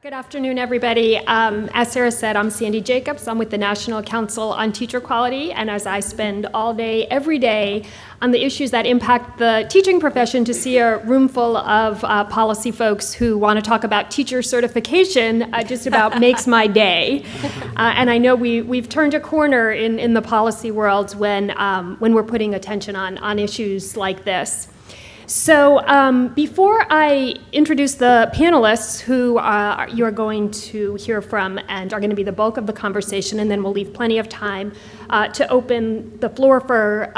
Good afternoon, everybody. As Sarah said, I'm Sandi Jacobs. I'm with the National Council on Teacher Quality, and as I spend all day, every day, on the issues that impact the teaching profession, to see a room full of policy folks who want to talk about teacher certification just about makes my day. And I know we've turned a corner in the policy world when we're putting attention on issues like this. So before I introduce the panelists who you're going to hear from and are going to be the bulk of the conversation, and then we'll leave plenty of time to open the floor for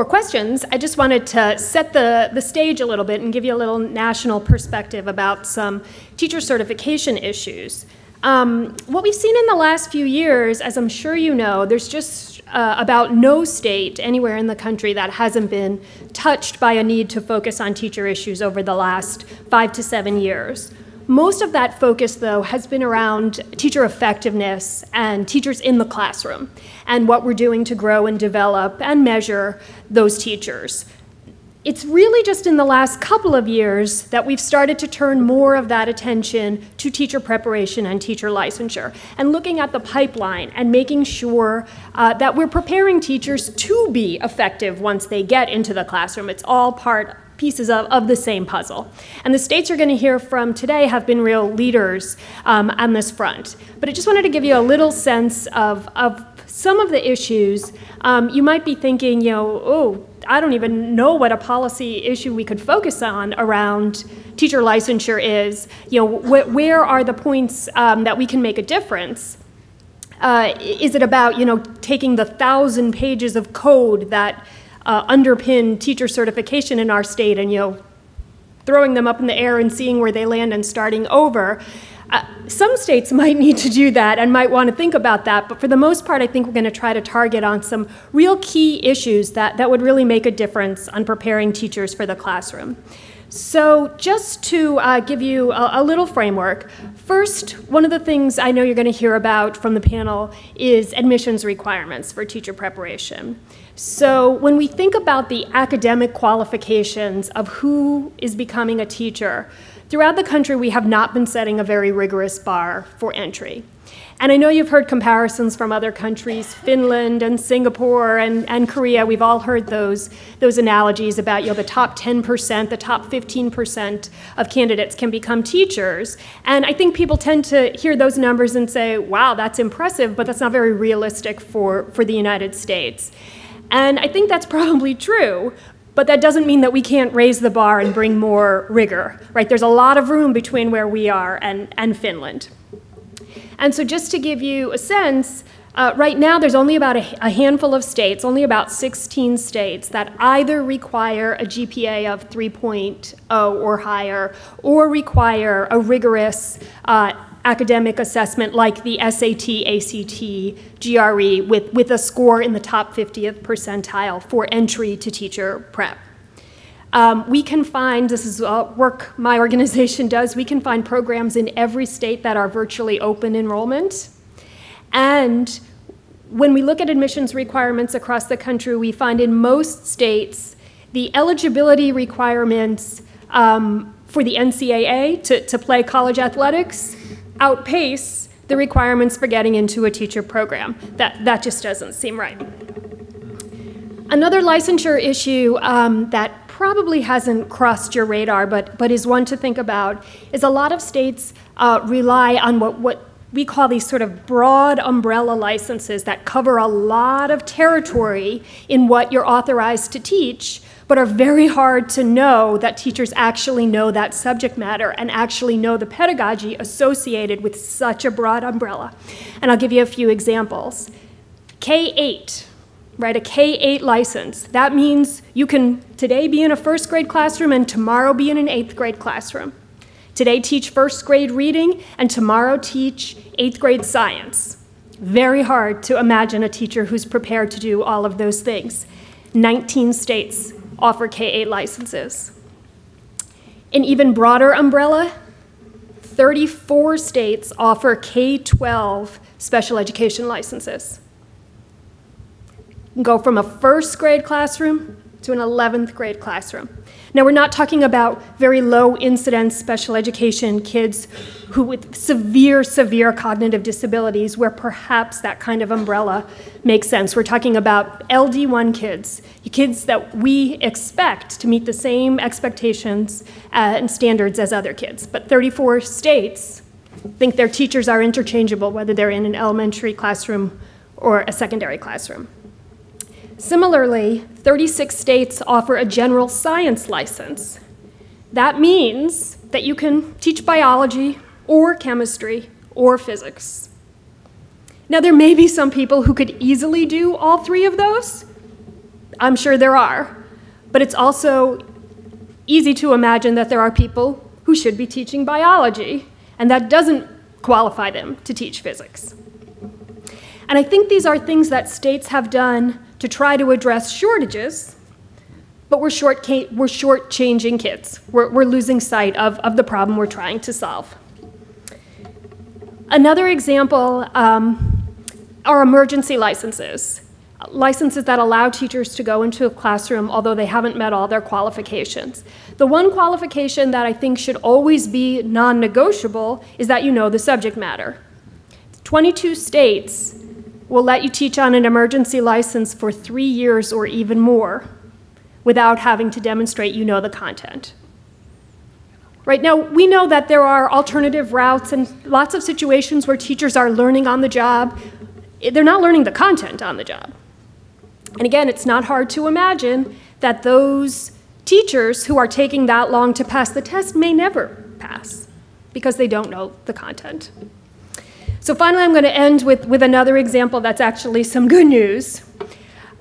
questions, I just wanted to set the stage a little bit and give you a little national perspective about some teacher certification issues. What we've seen in the last few years, as I'm sure you know, there's just about no state anywhere in the country that hasn't been touched by a need to focus on teacher issues over the last 5 to 7 years. Most of that focus, though, has been around teacher effectiveness and teachers in the classroom and what we're doing to grow and develop and measure those teachers. It's really just in the last couple of years that we've started to turn more of that attention to teacher preparation and teacher licensure, and looking at the pipeline and making sure that we're preparing teachers to be effective once they get into the classroom. It's all pieces of the same puzzle. And the states you're going to hear from today have been real leaders on this front. But I just wanted to give you a little sense of some of the issues. You might be thinking, oh, I don't even know what a policy issue we could focus on around teacher licensure is. Where are the points that we can make a difference? Is it about, taking the 1,000 pages of code that underpin teacher certification in our state and, throwing them up in the air and seeing where they land and starting over? Some states might need to do that and might want to think about that, but for the most part, I think we're going to try to target on some real key issues that would really make a difference on preparing teachers for the classroom. So just to give you a little framework, first, one of the things I know you're going to hear about from the panel is admissions requirements for teacher preparation. So when we think about the academic qualifications of who is becoming a teacher, throughout the country, we have not been setting a very rigorous bar for entry. And I know you've heard comparisons from other countries, Finland and Singapore and Korea. We've all heard those analogies about the top 10%, the top 15% of candidates can become teachers. And I think people tend to hear those numbers and say, wow, that's impressive, but that's not very realistic for the United States. And I think that's probably true. But that doesn't mean that we can't raise the bar and bring more rigor, right? There's a lot of room between where we are and Finland. And so just to give you a sense, right now there's only about a handful of states, only about 16 states, that either require a GPA of 3.0 or higher, or require a rigorous academic assessment like the SAT, ACT, GRE with a score in the top 50th percentile for entry to teacher prep. We can find, this is work my organization does, we can find programs in every state that are virtually open enrollment. And when we look at admissions requirements across the country, we find in most states the eligibility requirements for the NCAA to play college athletics outpace the requirements for getting into a teacher program. That just doesn't seem right. Another licensure issue that probably hasn't crossed your radar, but is one to think about, is a lot of states rely on what we call these sort of broad umbrella licenses that cover a lot of territory in what you're authorized to teach, but are very hard to know that teachers actually know that subject matter and actually know the pedagogy associated with such a broad umbrella. And I'll give you a few examples. K-8, right, a K-8 license. That means you can today be in a first grade classroom and tomorrow be in an 8th grade classroom. Today teach first grade reading and tomorrow teach 8th grade science. Very hard to imagine a teacher who's prepared to do all of those things. 19 states offer K-8 licenses. An even broader umbrella, 34 states offer K-12 special education licenses. You can go from a first grade classroom to an 11th grade classroom. Now, we're not talking about very low incidence special education kids who with severe, severe cognitive disabilities where perhaps that kind of umbrella makes sense. We're talking about LD1 kids, kids that we expect to meet the same expectations and standards as other kids. But 34 states think their teachers are interchangeable, whether they're in an elementary classroom or a secondary classroom. Similarly, 36 states offer a general science license. That means that you can teach biology or chemistry or physics. Now, there may be some people who could easily do all three of those. I'm sure there are. But it's also easy to imagine that there are people who should be teaching biology, and that doesn't qualify them to teach physics. And I think these are things that states have done to try to address shortages, but we're shortchanging kids. We're losing sight of the problem we're trying to solve. Another example are emergency licenses. Licenses that allow teachers to go into a classroom although they haven't met all their qualifications. The one qualification that I think should always be non-negotiable is that you know the subject matter. 22 states will let you teach on an emergency license for 3 years or even more without having to demonstrate you know the content. Right now, we know that there are alternative routes and lots of situations where teachers are learning on the job. They're not learning the content on the job. And again, it's not hard to imagine that those teachers who are taking that long to pass the test may never pass because they don't know the content. So finally, I'm going to end with another example that's actually some good news.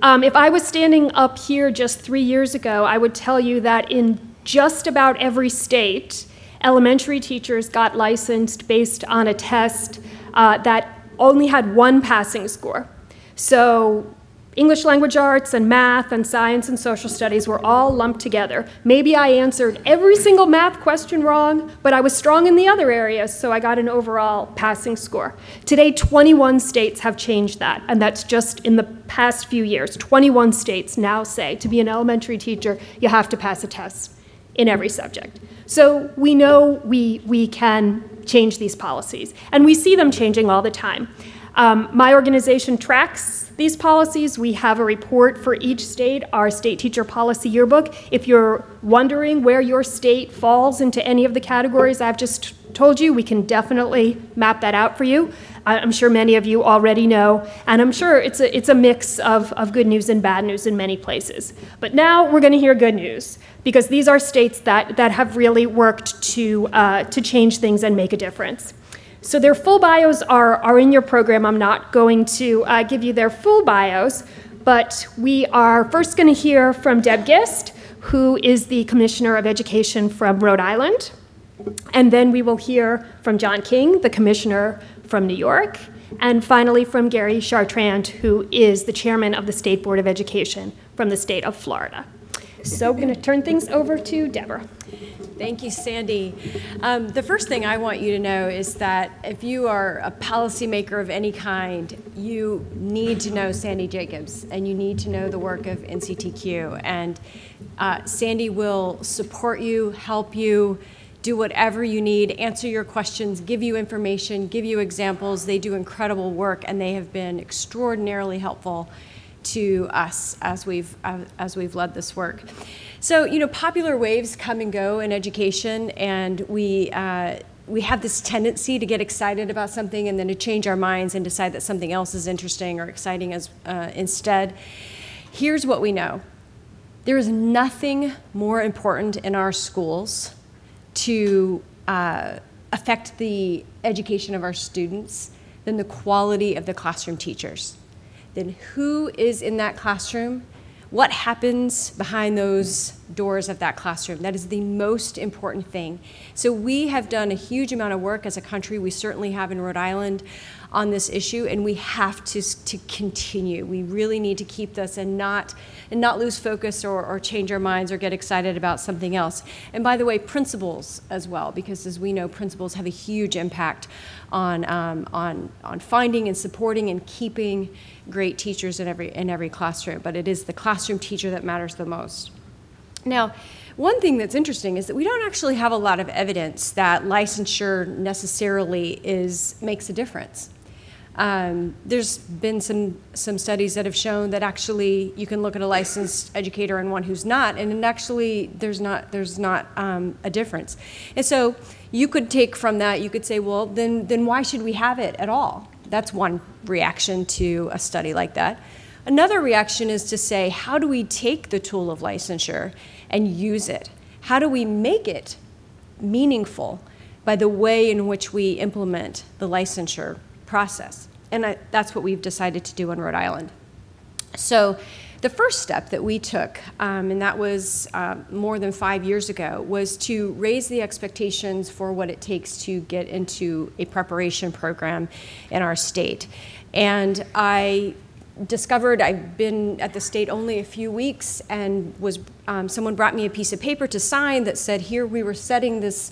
If I was standing up here just 3 years ago, I would tell you that in just about every state, elementary teachers got licensed based on a test that only had one passing score. So English language arts and math and science and social studies were all lumped together. Maybe I answered every single math question wrong, but I was strong in the other areas, so I got an overall passing score. Today, 21 states have changed that, and that's just in the past few years. 21 states now say to be an elementary teacher, you have to pass a test in every subject. So we know we can change these policies, and we see them changing all the time. My organization tracks these policies. We have a report for each state, our state teacher policy yearbook. If you're wondering where your state falls into any of the categories I've just told you, we can definitely map that out for you. I'm sure many of you already know, and I'm sure it's a mix of good news and bad news in many places. But now we're going to hear good news, because these are states that have really worked to change things and make a difference. So their full bios are in your program. I'm not going to give you their full bios, but we are first going to hear from Deb Gist, who is the Commissioner of Education from Rhode Island. And then we will hear from John King, the Commissioner from New York. And finally from Gary Chartrand, who is the Chairman of the State Board of Education from the state of Florida. So I'm going to turn things over to Deborah. Thank you, Sandy. The first thing I want you to know is that if you are a policymaker of any kind, you need to know Sandy Jacobs, and you need to know the work of NCTQ. And Sandy will support you, help you, do whatever you need, answer your questions, give you information, give you examples. They do incredible work, and they have been extraordinarily helpful to us as we've led this work. So, you know, popular waves come and go in education, and we have this tendency to get excited about something and then to change our minds and decide that something else is interesting or exciting instead. Here's what we know. There is nothing more important in our schools to affect the education of our students than the quality of the classroom teachers. Then who is in that classroom? What happens behind those doors of that classroom. That is the most important thing. So we have done a huge amount of work as a country. We certainly have in Rhode Island on this issue, and we have to continue. We really need to keep this and not lose focus or change our minds or get excited about something else. And by the way, principals as well, because as we know, principals have a huge impact on finding and supporting and keeping great teachers in every classroom. But it is the classroom teacher that matters the most. Now, one thing that's interesting is that we don't actually have a lot of evidence that licensure necessarily makes a difference. There's been some studies that have shown that actually you can look at a licensed educator and one who's not, and actually there's not a difference. And so you could take from that, you could say, well, then why should we have it at all? That's one reaction to a study like that. Another reaction is to say, how do we take the tool of licensure and use it? How do we make it meaningful by the way in which we implement the licensure process? And that's what we've decided to do in Rhode Island. So the first step that we took, and that was more than 5 years ago, was to raise the expectations for what it takes to get into a preparation program in our state. And I discovered, I've been at the state only a few weeks, and someone brought me a piece of paper to sign that said here we were setting this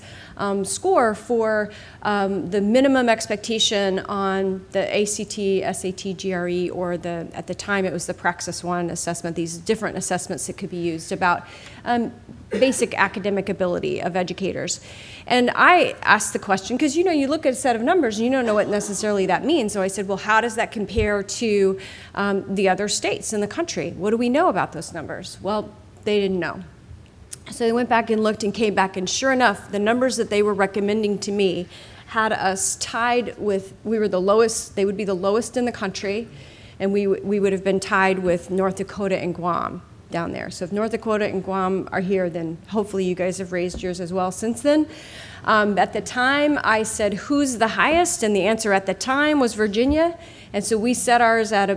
score for the minimum expectation on the ACT, SAT, GRE, or at the time it was the Praxis 1 assessment, these different assessments that could be used about basic academic ability of educators. And I asked the question, because you look at a set of numbers and you don't know what necessarily that means. So I said, well, how does that compare to the other states in the country? What do we know about those numbers? Well, they didn't know. So they went back and looked and came back, and sure enough, the numbers that they were recommending to me had us tied with, we were the lowest, they would be the lowest in the country, and we would have been tied with North Dakota and Guam down there. So if North Dakota and Guam are here, then hopefully you guys have raised yours as well since then. At the time, I said, who's the highest? And the answer at the time was Virginia. And so we set ours at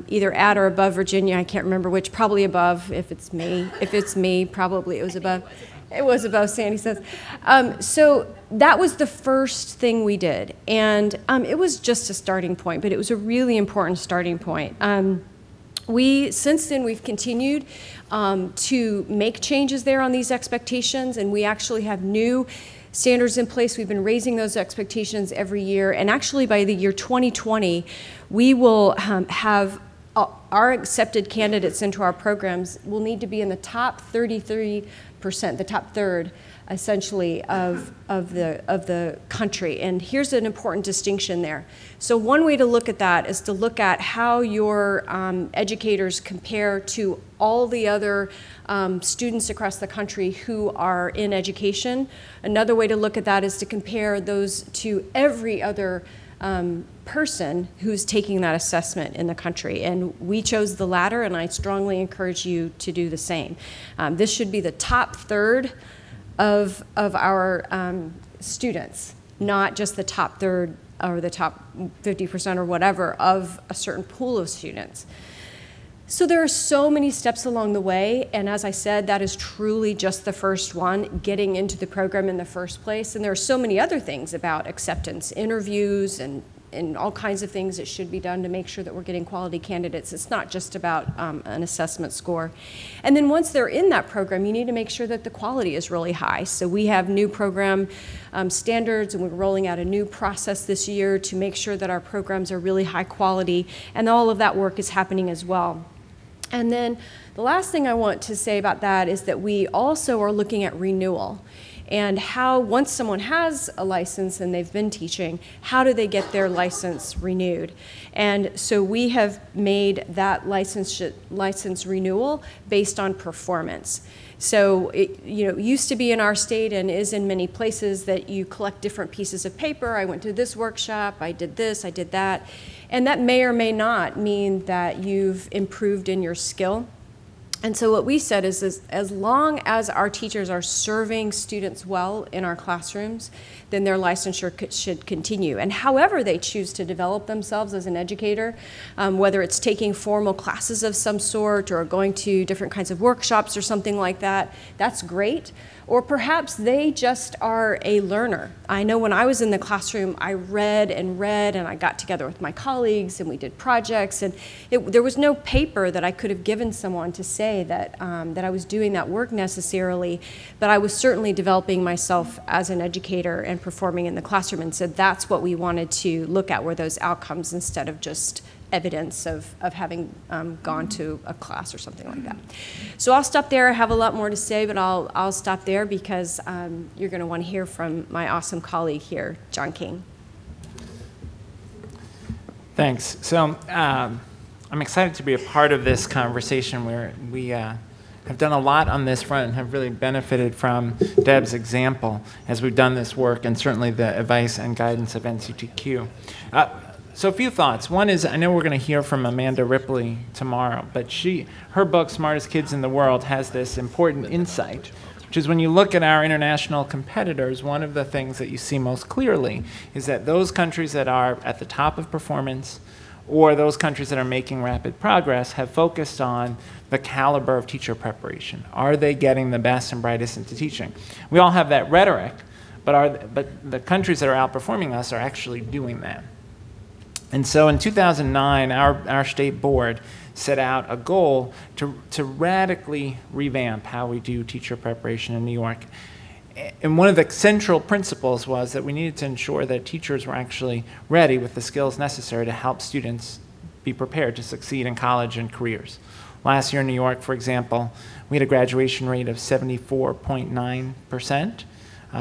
either at or above Virginia. I can't remember which, probably above if it's me. If it's me, probably it was above. It was above, Sandi says. So that was the first thing we did. And it was just a starting point, but it was a really important starting point. Since then, we've continued to make changes there on these expectations, and we actually have new standards in place. We've been raising those expectations every year, and actually by the year 2020, we will have our accepted candidates into our programs will need to be in the top 33%, the top third, essentially, of the country. And here's an important distinction there. So one way to look at that is to look at how your educators compare to all the other students across the country who are in education. Another way to look at that is to compare those to every other person who's taking that assessment in the country. And we chose the latter, and I strongly encourage you to do the same. This should be the top third of our students, not just the top third or the top 50% or whatever of a certain pool of students. So there are so many steps along the way, and as I said, that is truly just the first one, getting into the program in the first place. And there are so many other things about acceptance, interviews, and all kinds of things that should be done to make sure that we're getting quality candidates. It's not just about an assessment score. And then once they're in that program, you need to make sure that the quality is really high. So we have new program standards, and we're rolling out a new process this year to make sure that our programs are really high quality, and all of that work is happening as well. And then the last thing I want to say about that is that we also are looking at renewal. And how, once someone has a license and they've been teaching, how do they get their license renewed? And so we have made that license renewal based on performance. So it used to be in our state and is in many places that you collect different pieces of paper. I went to this workshop, I did this, I did that. And that may or may not mean that you've improved in your skill. And so what we said is as long as our teachers are serving students well in our classrooms, then their licensure should continue. And however they choose to develop themselves as an educator, whether it's taking formal classes of some sort or going to different kinds of workshops or something like that, that's great. Or perhaps they just are a learner. I know when I was in the classroom, I read, and I got together with my colleagues, and we did projects, and there was no paper that I could have given someone to say that, that I was doing that work necessarily, but I was certainly developing myself as an educator and performing in the classroom, and so that's what we wanted to look at, were those outcomes instead of just evidence of having gone to a class or something like that. So I'll stop there. I have a lot more to say, but I'll stop there because you're going to want to hear from my awesome colleague here, John King. Thanks. So I'm excited to be a part of this conversation where we have done a lot on this front and have really benefited from Deb's example as we've done this work, and certainly the advice and guidance of NCTQ. So a few thoughts. One is, I know we're going to hear from Amanda Ripley tomorrow, but her book, Smartest Kids in the World, has this important insight, which is when you look at our international competitors, one of the things that you see most clearly is that those countries that are at the top of performance, or those countries that are making rapid progress, have focused on the caliber of teacher preparation. Are they getting the best and brightest into teaching? We all have that rhetoric, but the countries that are outperforming us are actually doing that. And so in 2009, our state board set out a goal to radically revamp how we do teacher preparation in New York. And one of the central principles was that we needed to ensure that teachers were actually ready with the skills necessary to help students be prepared to succeed in college and careers. Last year in New York, for example, we had a graduation rate of 74.9%.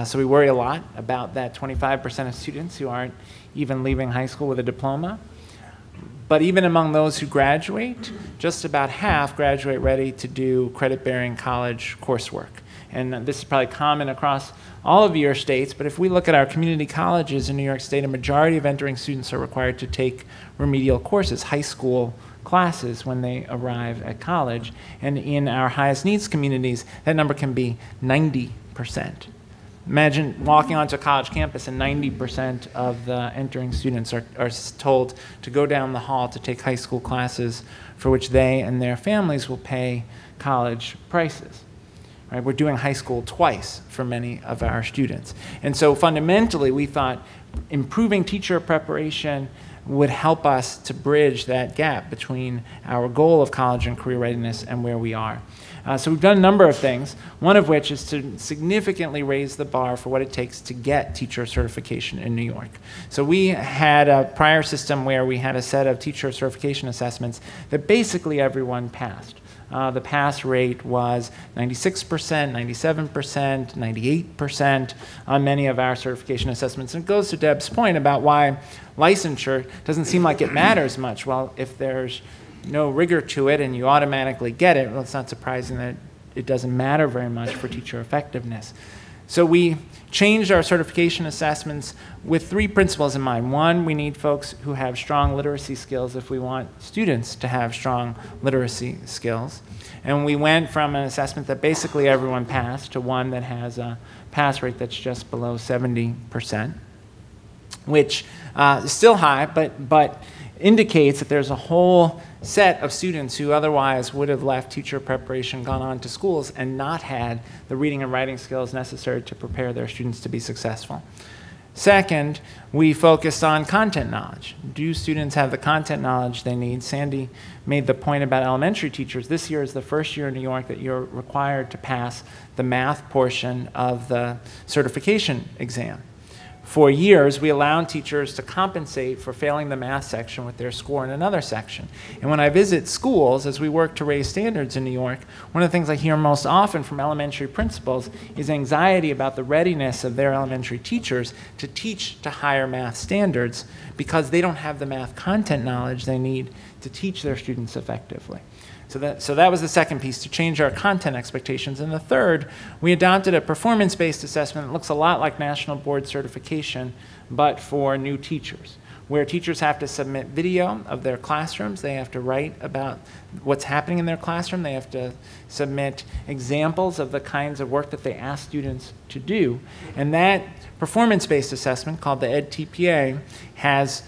So we worry a lot about that 25% of students who aren't even leaving high school with a diploma. But even among those who graduate, just about half graduate ready to do credit-bearing college coursework. And this is probably common across all of your states, but if we look at our community colleges in New York State, a majority of entering students are required to take remedial courses, high school classes, when they arrive at college. And in our highest needs communities, that number can be 90%. Imagine walking onto a college campus and 90% of the entering students are told to go down the hall to take high school classes for which they and their families will pay college prices. Right? We're doing high school twice for many of our students. And so fundamentally, we thought improving teacher preparation would help us to bridge that gap between our goal of college and career readiness and where we are. So we've done a number of things, one of which is to significantly raise the bar for what it takes to get teacher certification in New York. So we had a prior system where we had a set of teacher certification assessments that basically everyone passed. The pass rate was 96%, 97%, 98% on many of our certification assessments. And it goes to Deb's point about why licensure doesn't seem like it matters much. Well, if there's no rigor to it and you automatically get it, well, it's not surprising that it doesn't matter very much for teacher effectiveness. So we changed our certification assessments with three principles in mind. One, we need folks who have strong literacy skills if we want students to have strong literacy skills. And we went from an assessment that basically everyone passed to one that has a pass rate that's just below 70%, which is still high, but indicates that there's a whole set of students who otherwise would have left teacher preparation, gone on to schools, and not had the reading and writing skills necessary to prepare their students to be successful. Second, we focused on content knowledge. Do students have the content knowledge they need? Sandi made the point about elementary teachers. This year is the first year in New York that you're required to pass the math portion of the certification exam. For years, we allowed teachers to compensate for failing the math section with their score in another section. And when I visit schools, as we work to raise standards in New York, one of the things I hear most often from elementary principals is anxiety about the readiness of their elementary teachers to teach to higher math standards because they don't have the math content knowledge they need to teach their students effectively. So that was the second piece, to change our content expectations. And the third, we adopted a performance-based assessment that looks a lot like national board certification, but for new teachers, where teachers have to submit video of their classrooms. They have to write about what's happening in their classroom. They have to submit examples of the kinds of work that they ask students to do. And that performance-based assessment, called the EdTPA, has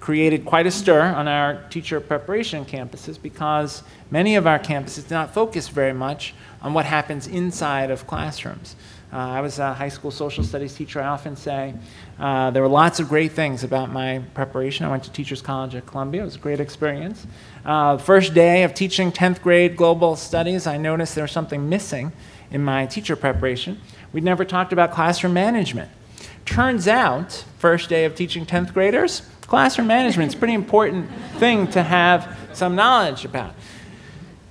created quite a stir on our teacher preparation campuses, because many of our campuses do not focus very much on what happens inside of classrooms. I was a high school social studies teacher. I often say there were lots of great things about my preparation. I went to Teachers College at Columbia. It was a great experience. First day of teaching 10th grade global studies, I noticed there was something missing in my teacher preparation. We'd never talked about classroom management. Turns out, first day of teaching 10th graders, classroom management is a pretty important thing to have some knowledge about.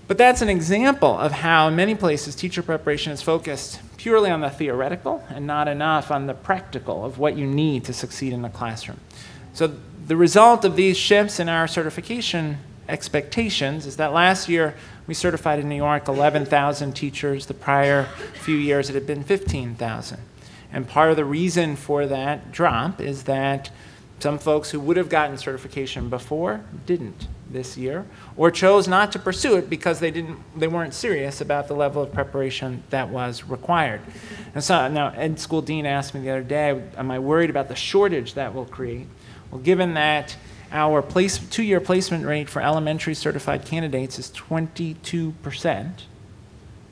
But that's an example of how, in many places, teacher preparation is focused purely on the theoretical and not enough on the practical of what you need to succeed in the classroom. So the result of these shifts in our certification expectations is that last year we certified in New York 11,000 teachers. The prior few years it had been 15,000. And part of the reason for that drop is that some folks who would have gotten certification before didn't this year, or chose not to pursue it because they weren't serious about the level of preparation that was required. And so now Ed School Dean asked me the other day, am I worried about the shortage that will create? Well, given that our two-year placement rate for elementary certified candidates is 22%,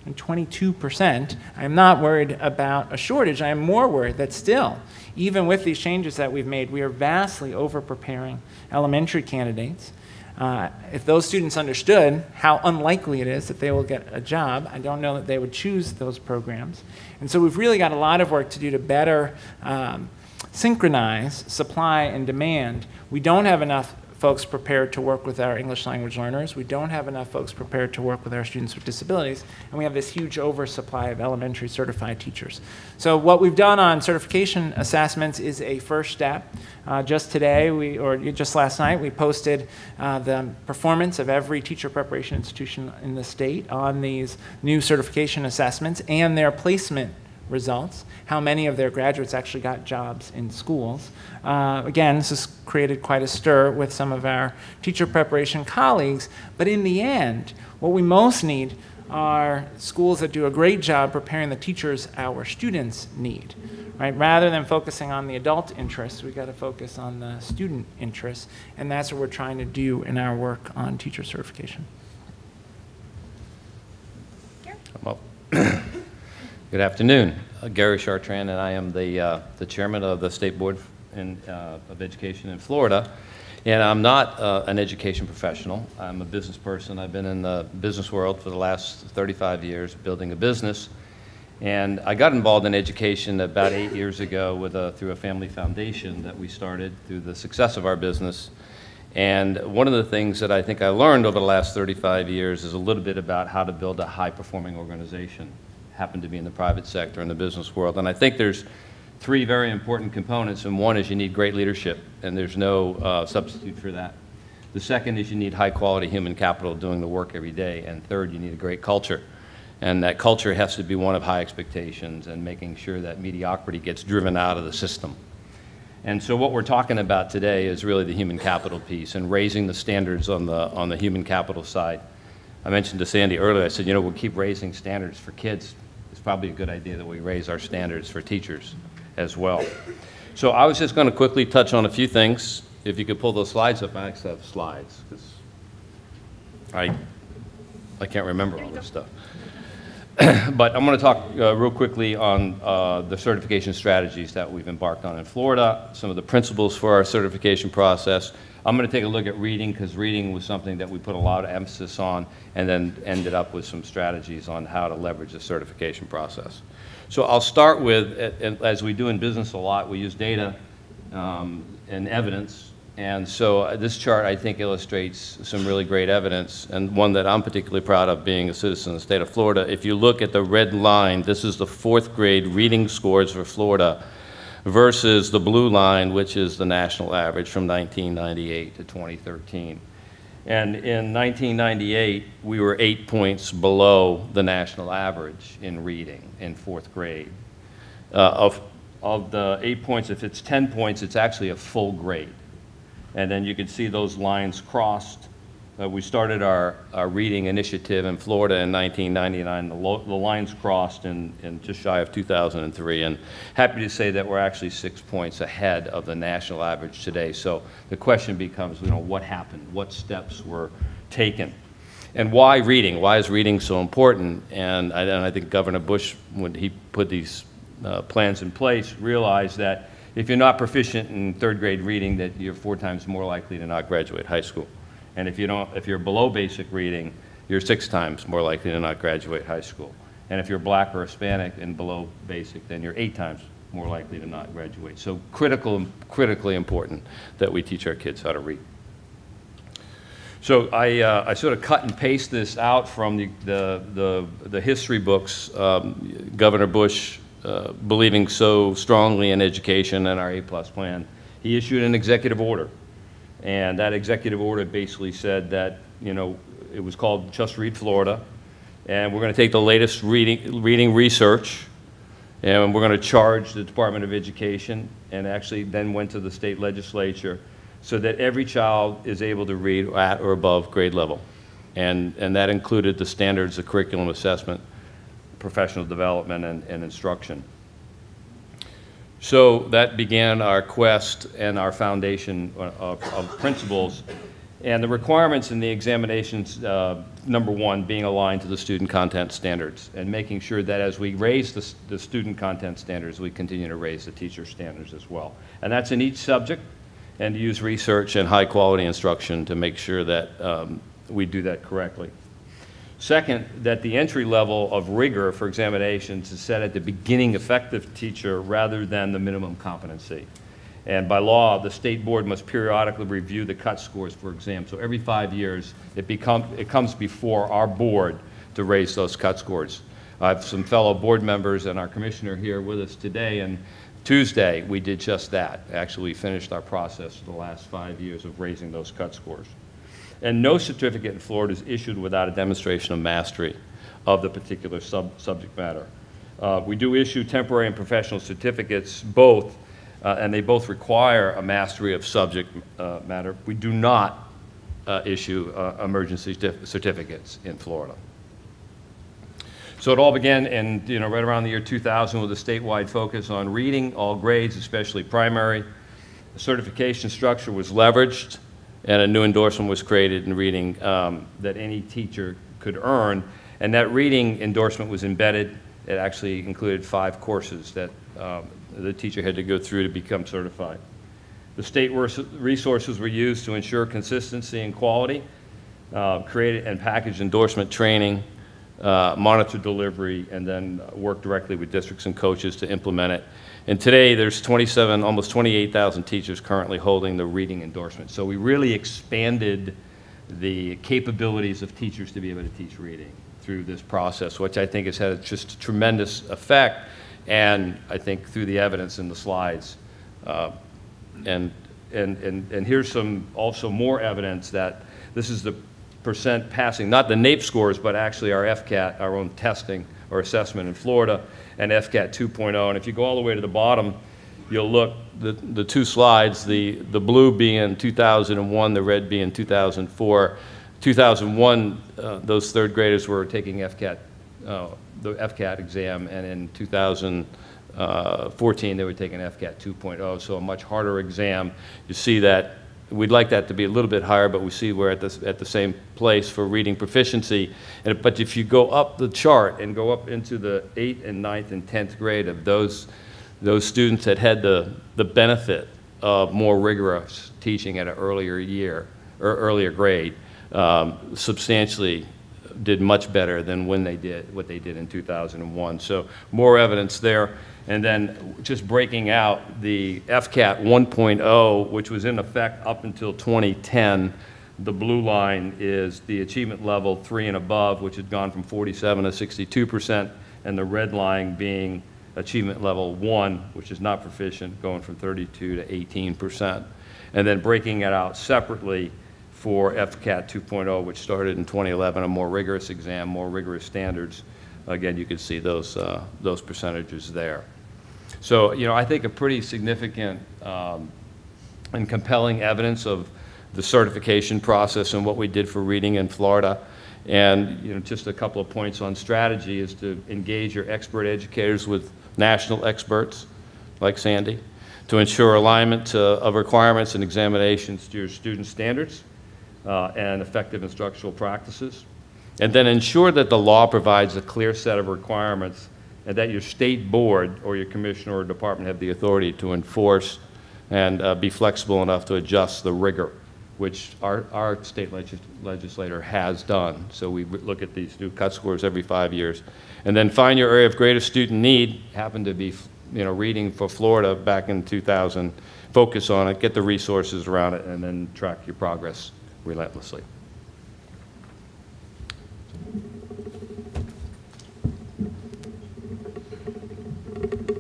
and 22%, I'm not worried about a shortage. I am more worried that still, even with these changes that we've made, we are vastly over-preparing elementary candidates. If those students understood how unlikely it is that they will get a job, I don't know that they would choose those programs. And so we've really got a lot of work to do to better synchronize supply and demand. We don't have enough folks prepared to work with our English language learners. We don't have enough folks prepared to work with our students with disabilities. And we have this huge oversupply of elementary certified teachers. So what we've done on certification assessments is a first step. Just today, or just last night, we posted the performance of every teacher preparation institution in the state on these new certification assessments and their placement results, how many of their graduates actually got jobs in schools. Again, this has created quite a stir with some of our teacher preparation colleagues, but in the end, what we most need are schools that do a great job preparing the teachers our students need. Right? Rather than focusing on the adult interests, we've got to focus on the student interests, and that's what we're trying to do in our work on teacher certification. Well, good afternoon. Gary Chartrand, and I am the chairman of the State Board of Education in Florida. And I'm not an education professional. I'm a business person. I've been in the business world for the last 35 years, building a business. And I got involved in education about 8 years ago through a family foundation that we started through the success of our business. And one of the things that I think I learned over the last 35 years is a little bit about how to build a high-performing organization. Happened to be in the private sector and the business world. And I think there's three very important components, and one is you need great leadership, and there's no substitute for that. The second is you need high-quality human capital doing the work every day, and third, you need a great culture. And that culture has to be one of high expectations and making sure that mediocrity gets driven out of the system. And so what we're talking about today is really the human capital piece and raising the standards on the human capital side. I mentioned to Sandi earlier, I said, you know, we'll keep raising standards for kids. It's probably a good idea that we raise our standards for teachers as well. So I was just going to quickly touch on a few things. If you could pull those slides up, I actually have slides, because I can't remember all this stuff. But I'm going to talk real quickly on the certification strategies that we've embarked on in Florida, some of the principles for our certification process. I'm going to take a look at reading, because reading was something that we put a lot of emphasis on, and then ended up with some strategies on how to leverage the certification process. So I'll start with, as we do in business a lot, we use data and evidence. And so this chart, I think, illustrates some really great evidence, and one that I'm particularly proud of being a citizen of the state of Florida. If you look at the red line, this is the 4th grade reading scores for Florida versus the blue line, which is the national average from 1998 to 2013. And in 1998, we were 8 points below the national average in reading in 4th grade. Of the 8 points, if it's 10 points, it's actually a full grade. And then you can see those lines crossed. We started our reading initiative in Florida in 1999. The lines crossed in just shy of 2003. And happy to say that we're actually 6 points ahead of the national average today. So the question becomes, what happened? What steps were taken? And why reading? Why is reading so important? And I think Governor Bush, when he put these plans in place, realized that if you're not proficient in third grade reading, that you're 4 times more likely to not graduate high school. And if you're below basic reading, you're 6 times more likely to not graduate high school. And if you're Black or Hispanic and below basic, then you're 8 times more likely to not graduate. So critically important that we teach our kids how to read. So I sort of cut and paste this out from the history books. Governor Bush, believing so strongly in education and our A+ plan, he issued an executive order. And that executive order basically said that, it was called Just Read Florida, and we're going to take the latest reading research, and we're going to charge the Department of Education, and actually then went to the state legislature, so that every child is able to read at or above grade level. And that included the standards of curriculum assessment, professional development, and instruction. So that began our quest and our foundation of principles. And the requirements in the examinations, number 1, being aligned to the student content standards, and making sure that as we raise the student content standards, we continue to raise the teacher standards as well. And that's in each subject, and use research and high quality instruction to make sure that we do that correctly. Second, that the entry level of rigor for examinations is set at the beginning effective teacher rather than the minimum competency. And by law, the state board must periodically review the cut scores for exams. So every 5 years, it comes before our board to raise those cut scores. I have some fellow board members and our commissioner here with us today, and Tuesday we did just that. Actually, we finished our process for the last 5 years of raising those cut scores. And no certificate in Florida is issued without a demonstration of mastery of the particular subject matter. We do issue temporary and professional certificates, both, and they both require a mastery of subject matter. We do not issue emergency certificates in Florida. So it all began in, right around the year 2000 with a statewide focus on reading, all grades, especially primary. The certification structure was leveraged, and a new endorsement was created in reading that any teacher could earn. And that reading endorsement was embedded. It actually included 5 courses that the teacher had to go through to become certified. The state resources were used to ensure consistency and quality, created and packaged endorsement training, monitor delivery, and then work directly with districts and coaches to implement it. And today, there's almost 28,000 teachers currently holding the reading endorsement. So we really expanded the capabilities of teachers to be able to teach reading through this process, which I think has had just a tremendous effect, and I think through the evidence in the slides. And here's also more evidence that this is the percent passing, not the NAEP scores, but actually our FCAT, our own testing or assessment in Florida, and FCAT 2.0. And if you go all the way to the bottom, you'll look, the 2 slides, the blue being 2001, the red being 2004. 2001, those 3rd graders were taking FCAT, the FCAT exam, and in 2014, they were taking FCAT 2.0, so a much harder exam. You see that. We'd like that to be a little bit higher, but we see we're at the same place for reading proficiency. But if you go up the chart and go up into the 8th and 9th and 10th grade of those students that had the benefit of more rigorous teaching at an earlier year or earlier grade, substantially did much better than when they did what they did in 2001. So more evidence there. And then just breaking out the FCAT 1.0, which was in effect up until 2010. The blue line is the achievement level 3 and above, which had gone from 47 to 62%, and the red line being achievement level 1, which is not proficient, going from 32 to 18%. And then breaking it out separately for FCAT 2.0, which started in 2011, a more rigorous exam, more rigorous standards. Again, you can see those percentages there. So, I think a pretty significant and compelling evidence of the certification process and what we did for reading in Florida. And just a couple of points on strategy is to engage your expert educators with national experts like Sandi, to ensure alignment of requirements and examinations to your student standards and effective instructional practices. And then ensure that the law provides a clear set of requirements and that your state board or your commissioner or department have the authority to enforce and be flexible enough to adjust the rigor, which our state legislator has done. So we look at these new cut scores every 5 years. And then find your area of greatest student need, happened to be reading for Florida back in 2000, focus on it, get the resources around it, and then track your progress relentlessly.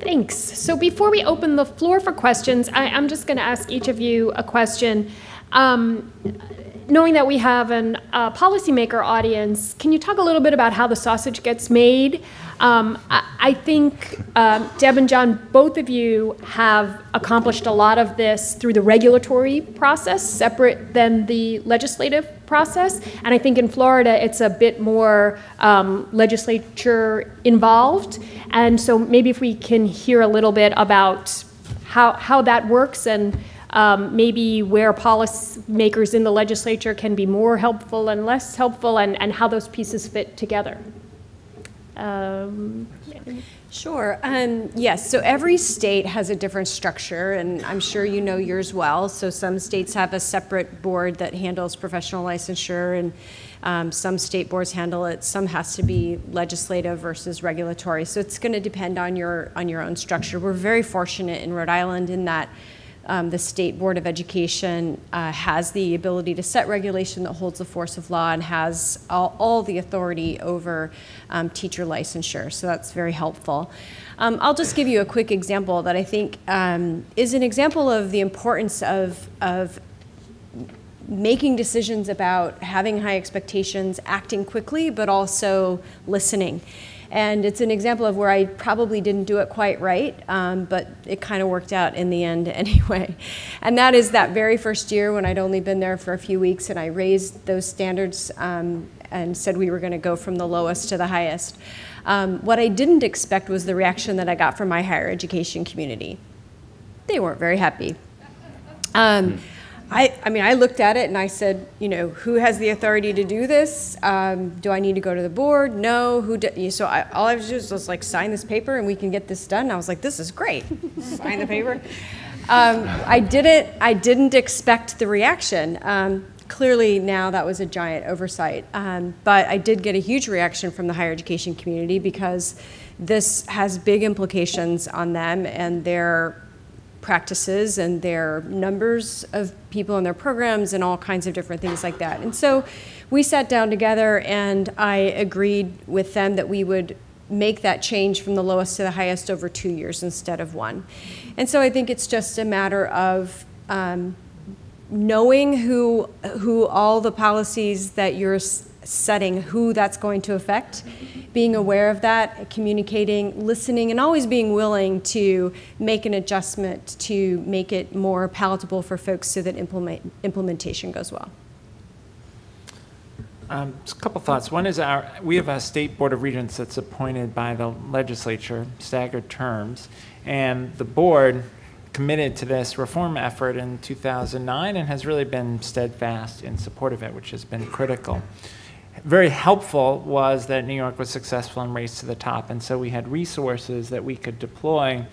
Thanks. So before we open the floor for questions, I'm just going to ask each of you a question. Knowing that we have a policymaker audience, can you talk a little bit about how the sausage gets made? I think Deb and John, both of you have accomplished a lot of this through the regulatory process, separate than the legislative process. And I think in Florida, it's a bit more legislature involved. And so maybe if we can hear a little bit about how that works and maybe where policymakers in the legislature can be more helpful and less helpful, and how those pieces fit together. Sure. Yes, so every state has a different structure, and I'm sure you know yours well. So some states have a separate board that handles professional licensure, and some state boards handle it. Some has to be legislative versus regulatory. So it's going to depend on your own structure. We're very fortunate in Rhode Island in that the State Board of Education has the ability to set regulation that holds the force of law and has all the authority over teacher licensure, so that's very helpful. I'll just give you a quick example that I think is an example of the importance of making decisions about having high expectations, acting quickly, but also listening. And it's an example of where I probably didn't do it quite right, but it kind of worked out in the end anyway. And that is that very first year when I'd only been there for a few weeks, and I raised those standards and said we were going to go from the lowest to the highest. What I didn't expect was the reaction that I got from my higher education community. They weren't very happy. I mean, I looked at it and I said, who has the authority to do this? Do I need to go to the board? No. So all I was doing was like sign this paper and we can get this done. And I was like, this is great. Sign the paper. I didn't expect the reaction. Clearly now that was a giant oversight. But I did get a huge reaction from the higher education community because this has big implications on them and their practices and their numbers of people in their programs and all kinds of different things like that. And so we sat down together and I agreed with them that we would make that change from the lowest to the highest over 2 years instead of 1. And so I think it's just a matter of knowing who all the policies that you're setting, who that's going to affect, being aware of that, communicating, listening, and always being willing to make an adjustment to make it more palatable for folks so that implementation goes well. Just a couple thoughts. One is we have a state board of regents that's appointed by the legislature, staggered terms, and the board committed to this reform effort in 2009 and has really been steadfast in support of it, which has been critical. Very helpful was that New York was successful in Race to the Top, and so we had resources that we could deploy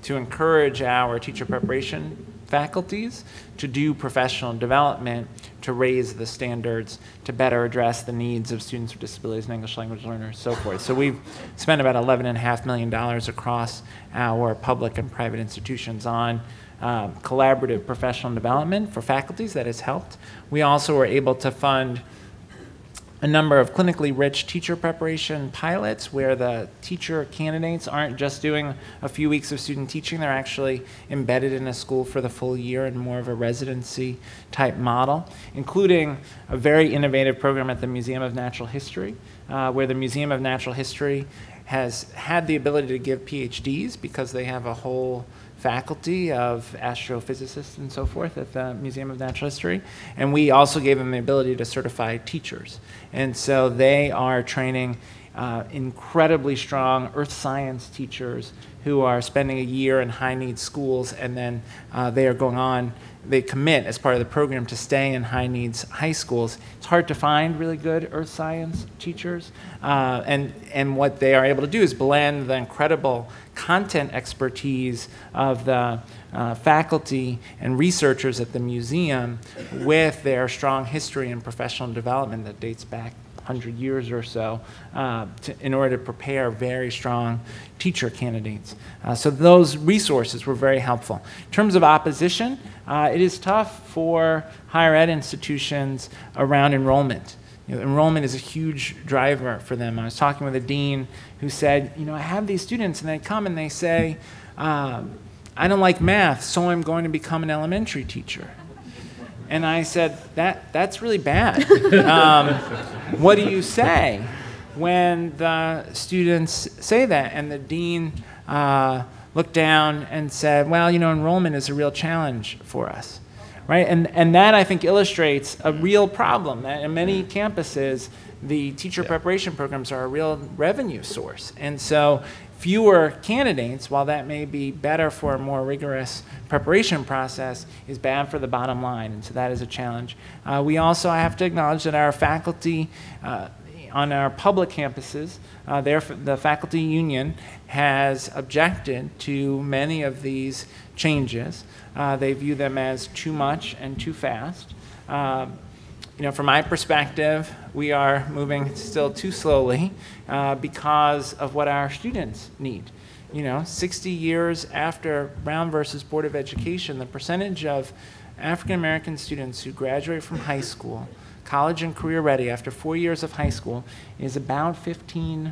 to encourage our teacher preparation faculties to do professional development, to raise the standards, to better address the needs of students with disabilities and English language learners, so forth. So we've spent about $11.5 million across our public and private institutions on collaborative professional development for faculties. That has helped. We also were able to fund a number of clinically rich teacher preparation pilots where the teacher candidates aren't just doing a few weeks of student teaching, they're actually embedded in a school for the full year in more of a residency type model, including a very innovative program at the Museum of Natural History, where the Museum of Natural History has had the ability to give PhDs because they have a whole faculty of astrophysicists and so forth at the Museum of Natural History. And we also gave them the ability to certify teachers. And so they are training incredibly strong earth science teachers who are spending a year in high-need schools, and then they are going on, they commit as part of the program to stay in high-needs high schools. It's hard to find really good earth science teachers, and what they are able to do is blend the incredible content expertise of the faculty and researchers at the museum with their strong history and professional development that dates back 100 years or so in order to prepare very strong teacher candidates. So those resources were very helpful. In terms of opposition, it is tough for higher ed institutions around enrollment. Enrollment is a huge driver for them. I was talking with a dean who said, I have these students and they come and they say, I don't like math, so I'm going to become an elementary teacher. And I said, that's really bad. What do you say when the students say that? And the dean looked down and said, well, enrollment is a real challenge for us. Right? And that, I think, illustrates a real problem. That in many campuses, the teacher preparation programs are a real revenue source. And so fewer candidates, while that may be better for a more rigorous preparation process, is bad for the bottom line. And so that is a challenge. We also have to acknowledge that our faculty on our public campuses, the faculty union has objected to many of these changes. They view them as too much and too fast. From my perspective, we are moving still too slowly because of what our students need. 60 years after Brown versus Board of Education, the percentage of African American students who graduate from high school, college and career ready after 4 years of high school is about 15%.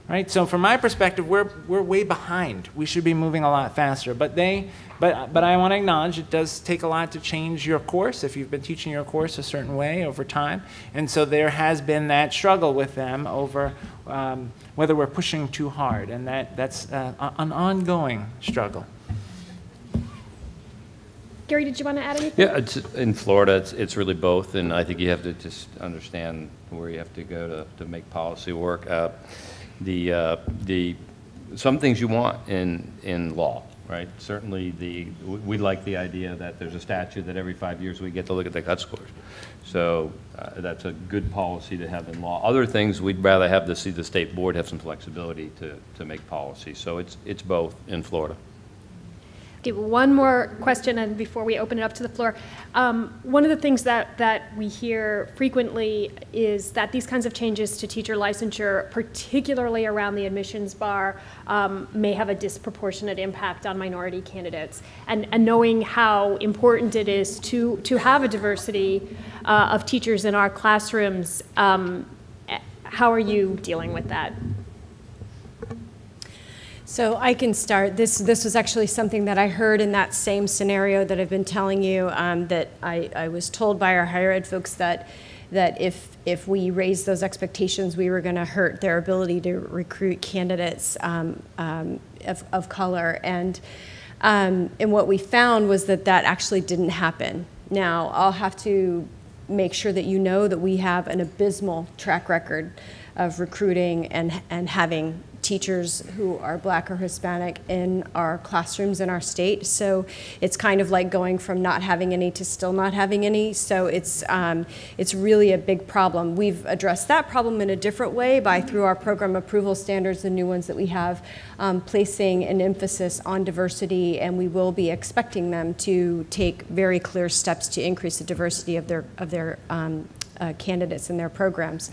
Right? So from my perspective, we're way behind. We should be moving a lot faster. But I want to acknowledge it does take a lot to change your course if you've been teaching your course a certain way over time. And so there has been that struggle with them over whether we're pushing too hard. And that's an ongoing struggle. Gary, did you want to add anything? Yeah, in Florida, it's really both. And I think you have to just understand where you have to go to make policy work. Some things you want in law, right? Certainly we like the idea that there's a statute that every 5 years we get to look at the cut scores. So that's a good policy to have in law. Other things we'd rather have to see the state board have some flexibility to make policy. So it's both in Florida. Okay, one more question, and before we open it up to the floor. One of the things that we hear frequently is that these kinds of changes to teacher licensure, particularly around the admissions bar, may have a disproportionate impact on minority candidates. And knowing how important it is to have a diversity of teachers in our classrooms, how are you dealing with that? So I can start. This was actually something that I heard in that same scenario that I've been telling you, that I was told by our higher ed folks that if we raised those expectations, we were going to hurt their ability to recruit candidates of color. And what we found was that actually didn't happen. Now, I'll have to make sure that you know that we have an abysmal track record of recruiting and having teachers who are Black or Hispanic in our classrooms in our state. So it's kind of like going from not having any to still not having any. So it's really a big problem. We've addressed that problem in a different way through our program approval standards, the new ones that we have, placing an emphasis on diversity, and we will be expecting them to take very clear steps to increase the diversity of their candidates in their programs.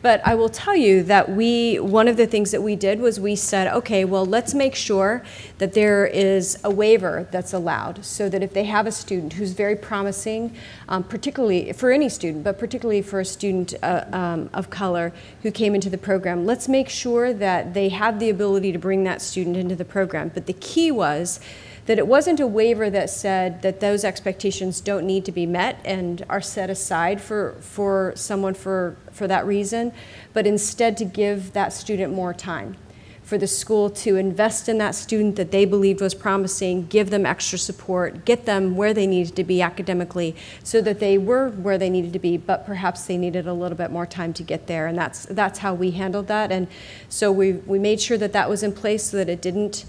But I will tell you that one of the things that we did was we said, okay, well, let's make sure that there is a waiver that's allowed, so that if they have a student who's very promising, particularly for any student, but particularly for a student of color who came into the program, let's make sure that they have the ability to bring that student into the program. But the key was that it wasn't a waiver that said that those expectations don't need to be met and are set aside for someone for that reason, but instead to give that student more time, for the school to invest in that student that they believed was promising, give them extra support, get them where they needed to be academically so that they were where they needed to be, but perhaps they needed a little bit more time to get there. And that's how we handled that. And so we made sure that that was in place so that it didn't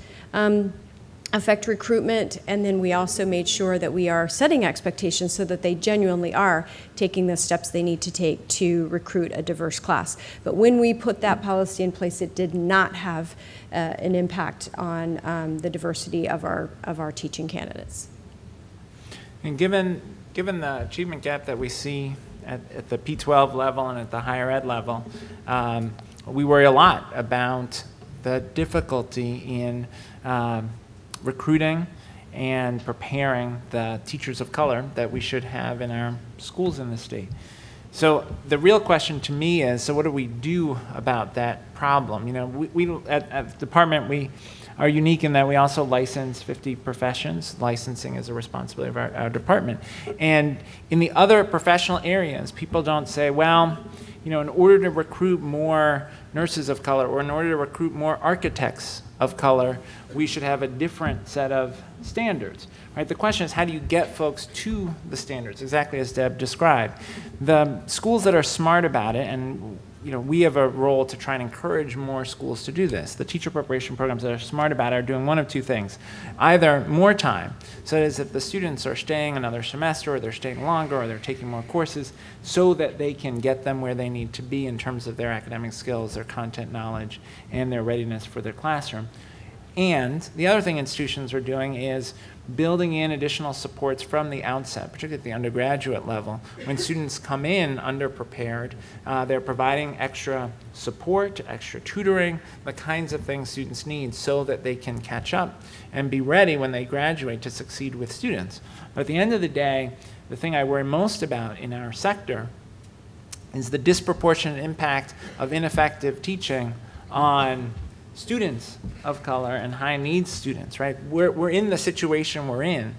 affect recruitment, and then we also made sure that we are setting expectations so that they genuinely are taking the steps they need to take to recruit a diverse class. But when we put that policy in place, it did not have an impact on the diversity of our teaching candidates. And given the achievement gap that we see at the P12 level and at the higher ed level, we worry a lot about the difficulty in recruiting and preparing the teachers of color that we should have in our schools in the state. So the real question to me is, so what do we do about that problem? You know, we at the department, we are unique in that we also license 50 professions. Licensing is a responsibility of our department. And in the other professional areas, people don't say, well, you know, in order to recruit more nurses of color or in order to recruit more architects of color, we should have a different set of standards, right? The question is, how do you get folks to the standards, exactly as Deb described? The schools that are smart about it, and you know, we have a role to try and encourage more schools to do this. The teacher preparation programs that are smart about it are doing one of two things. Either more time, so that is if the students are staying another semester or they're staying longer or they're taking more courses so that they can get them where they need to be in terms of their academic skills, their content knowledge, and their readiness for their classroom. And the other thing institutions are doing is building in additional supports from the outset, particularly at the undergraduate level. When students come in underprepared, they're providing extra support, extra tutoring, the kinds of things students need so that they can catch up and be ready when they graduate to succeed with students. But at the end of the day, the thing I worry most about in our sector is the disproportionate impact of ineffective teaching on students of color and high needs students, right? We're in the situation we're in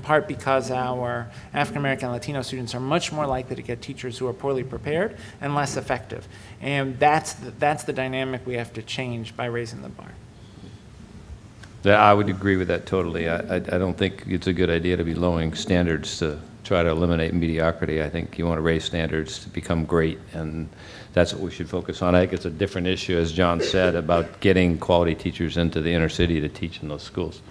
part because our African American and Latino students are much more likely to get teachers who are poorly prepared and less effective. And that's the dynamic we have to change by raising the bar. Yeah, I would agree with that totally. I don't think it's a good idea to be lowering standards to try to eliminate mediocrity. I think you want to raise standards to become great, and that's what we should focus on. I think it's a different issue, as John said, about getting quality teachers into the inner city to teach in those schools.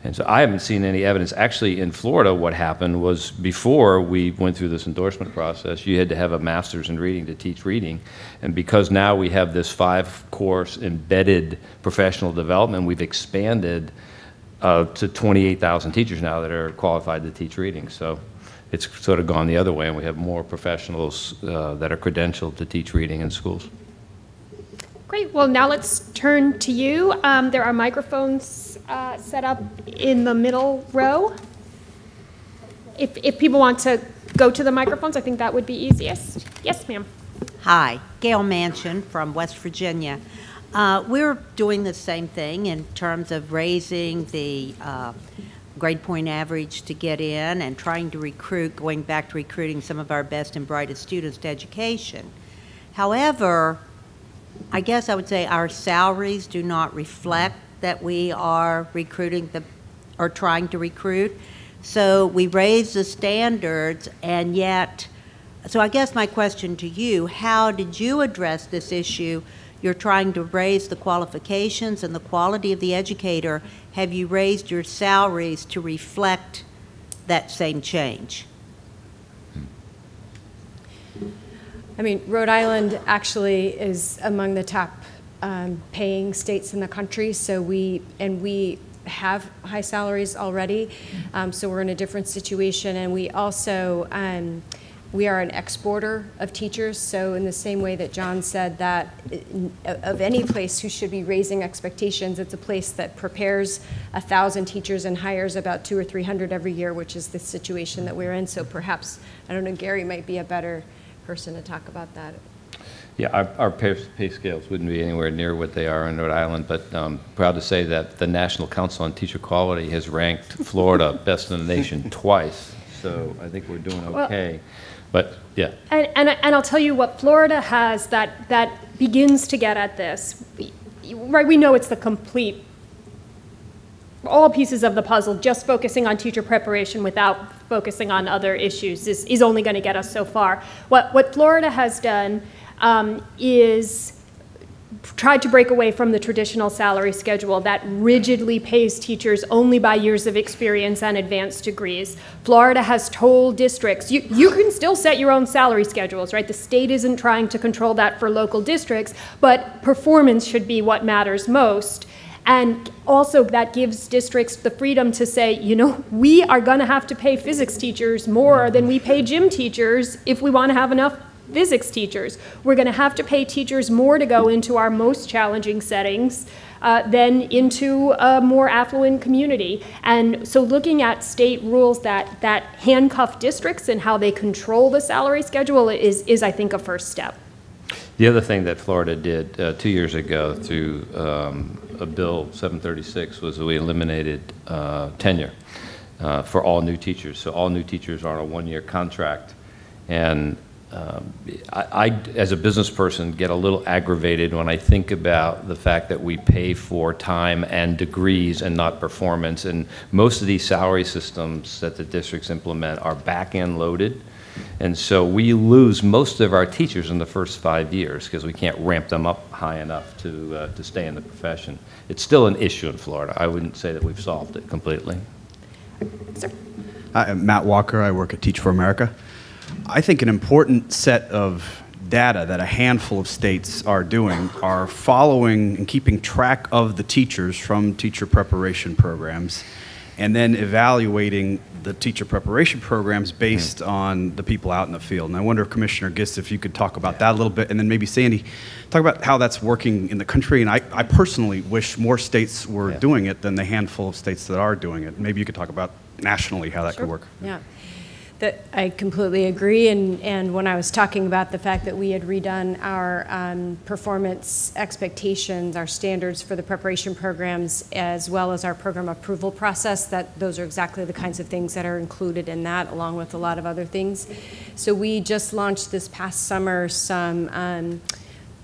And so I haven't seen any evidence. Actually, in Florida, what happened was before we went through this endorsement process, you had to have a master's in reading to teach reading. And because now we have this 5-course embedded professional development, we've expanded to 28,000 teachers now that are qualified to teach reading. So it's sort of gone the other way, and we have more professionals that are credentialed to teach reading in schools. Great. Well, now let's turn to you. There are microphones set up in the middle row. If people want to go to the microphones, I think that would be easiest. Yes, ma'am. Hi, Gail Manchin from West Virginia. We're doing the same thing in terms of raising the grade point average to get in and trying to recruit, going back to recruiting some of our best and brightest students to education. However, I guess I would say our salaries do not reflect that we are recruiting or trying to recruit. So we raise the standards, and yet, so I guess my question to you, how did you address this issue? You're trying to raise the qualifications and the quality of the educator. Have you raised your salaries to reflect that same change? I mean, Rhode Island actually is among the top paying states in the country, so we have high salaries already, so we're in a different situation, and we also we are an exporter of teachers, so in the same way that John said that of any place who should be raising expectations, it's a place that prepares 1,000 teachers and hires about 200 or 300 every year, which is the situation that we're in. So perhaps, I don't know, Gary might be a better person to talk about that. Yeah, our pay scales wouldn't be anywhere near what they are in Rhode Island, but proud to say that the National Council on Teacher Quality has ranked Florida best in the nation twice. So I think we're doing okay. But yeah. And I'll tell you what Florida has that begins to get at this. Right, we know it's the complete, all pieces of the puzzle. Just focusing on teacher preparation without focusing on other issues is only going to get us so far. What Florida has done is tried to break away from the traditional salary schedule that rigidly pays teachers only by years of experience and advanced degrees. Florida has told districts, you can still set your own salary schedules, right? The state isn't trying to control that for local districts, but performance should be what matters most. And also that gives districts the freedom to say, you know, we are going to have to pay physics teachers more than we pay gym teachers if we want to have enough physics teachers. We're going to have to pay teachers more to go into our most challenging settings than into a more affluent community. And so looking at state rules that handcuff districts and how they control the salary schedule is I think, a first step. The other thing that Florida did 2 years ago through a bill 736 was that we eliminated tenure for all new teachers. So all new teachers are on a one-year contract. And I, as a business person, get a little aggravated when I think about the fact that we pay for time and degrees and not performance. And most of these salary systems that the districts implement are back-end loaded. And so we lose most of our teachers in the first 5 years because we can't ramp them up high enough to stay in the profession. It's still an issue in Florida. I wouldn't say that we've solved it completely. Sir. I'm Matt Walker. I work at Teach for America. I think an important set of data that a handful of states are doing are following and keeping track of the teachers from teacher preparation programs and then evaluating the teacher preparation programs based on the people out in the field. And I wonder if Commissioner Gist, if you could talk about that a little bit, and then maybe Sandi, talk about how that's working in the country. And I personally wish more states were doing it than the handful of states that are doing it. Maybe you could talk about nationally how that could work. Yeah. I completely agree, and when I was talking about the fact that we had redone our performance expectations, our standards for the preparation programs, as well as our program approval process, that those are exactly the kinds of things that are included in that, along with a lot of other things. So we just launched this past summer some,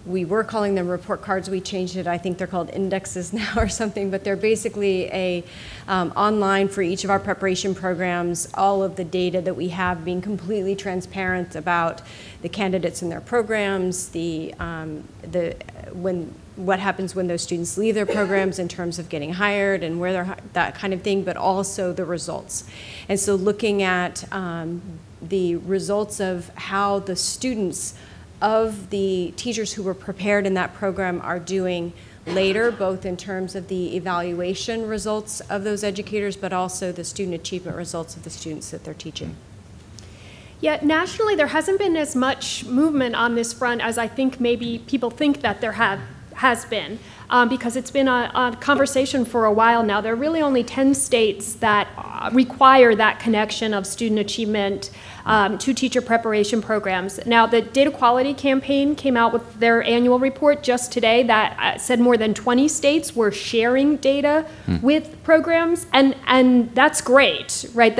we were calling them report cards. We changed it. I think they're called indexes now or something, but they're basically a online for each of our preparation programs, all of the data that we have being completely transparent about the candidates in their programs, what happens when those students leave their programs in terms of getting hired and where they're, that kind of thing, but also the results. And so looking at the results of how the students of the teachers who were prepared in that program are doing later, both in terms of the evaluation results of those educators, but also the student achievement results of the students that they're teaching. Yeah, nationally there hasn't been as much movement on this front as I think maybe people think that there has been, because it's been a conversation for a while now. There are really only 10 states that require that connection of student achievement to teacher preparation programs. Now, the Data Quality Campaign came out with their annual report just today that said more than 20 states were sharing data with programs, and that's great, right?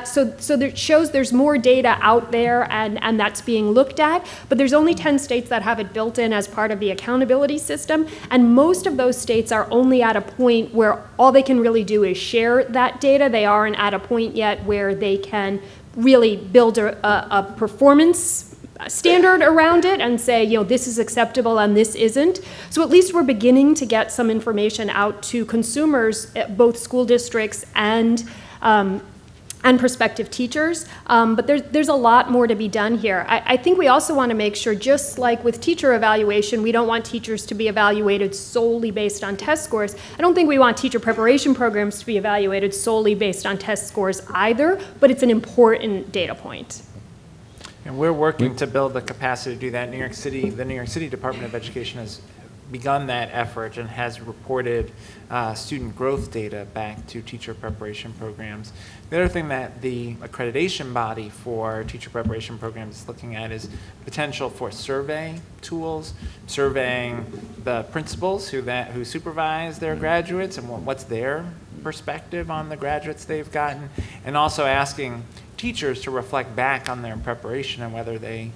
So that shows there's more data out there, and that's being looked at, but there's only 10 states that have it built in as part of the accountability system, and most of those states are only at a point where all they can really do is share that data. They aren't at a point yet where they can really build a performance standard around it and say, you know, this is acceptable and this isn't. So at least we're beginning to get some information out to consumers, both school districts and prospective teachers, but there's a lot more to be done here. I think we also want to make sure, just like with teacher evaluation, we don't want teachers to be evaluated solely based on test scores. I don't think we want teacher preparation programs to be evaluated solely based on test scores either, but it's an important data point. And we're working to build the capacity to do that. New York City, the New York City Department of Education has begun that effort and has reported student growth data back to teacher preparation programs. The other thing that the accreditation body for teacher preparation programs is looking at is potential for survey tools, surveying the principals who supervise their graduates and what's their perspective on the graduates they've gotten, and also asking teachers to reflect back on their preparation and whether they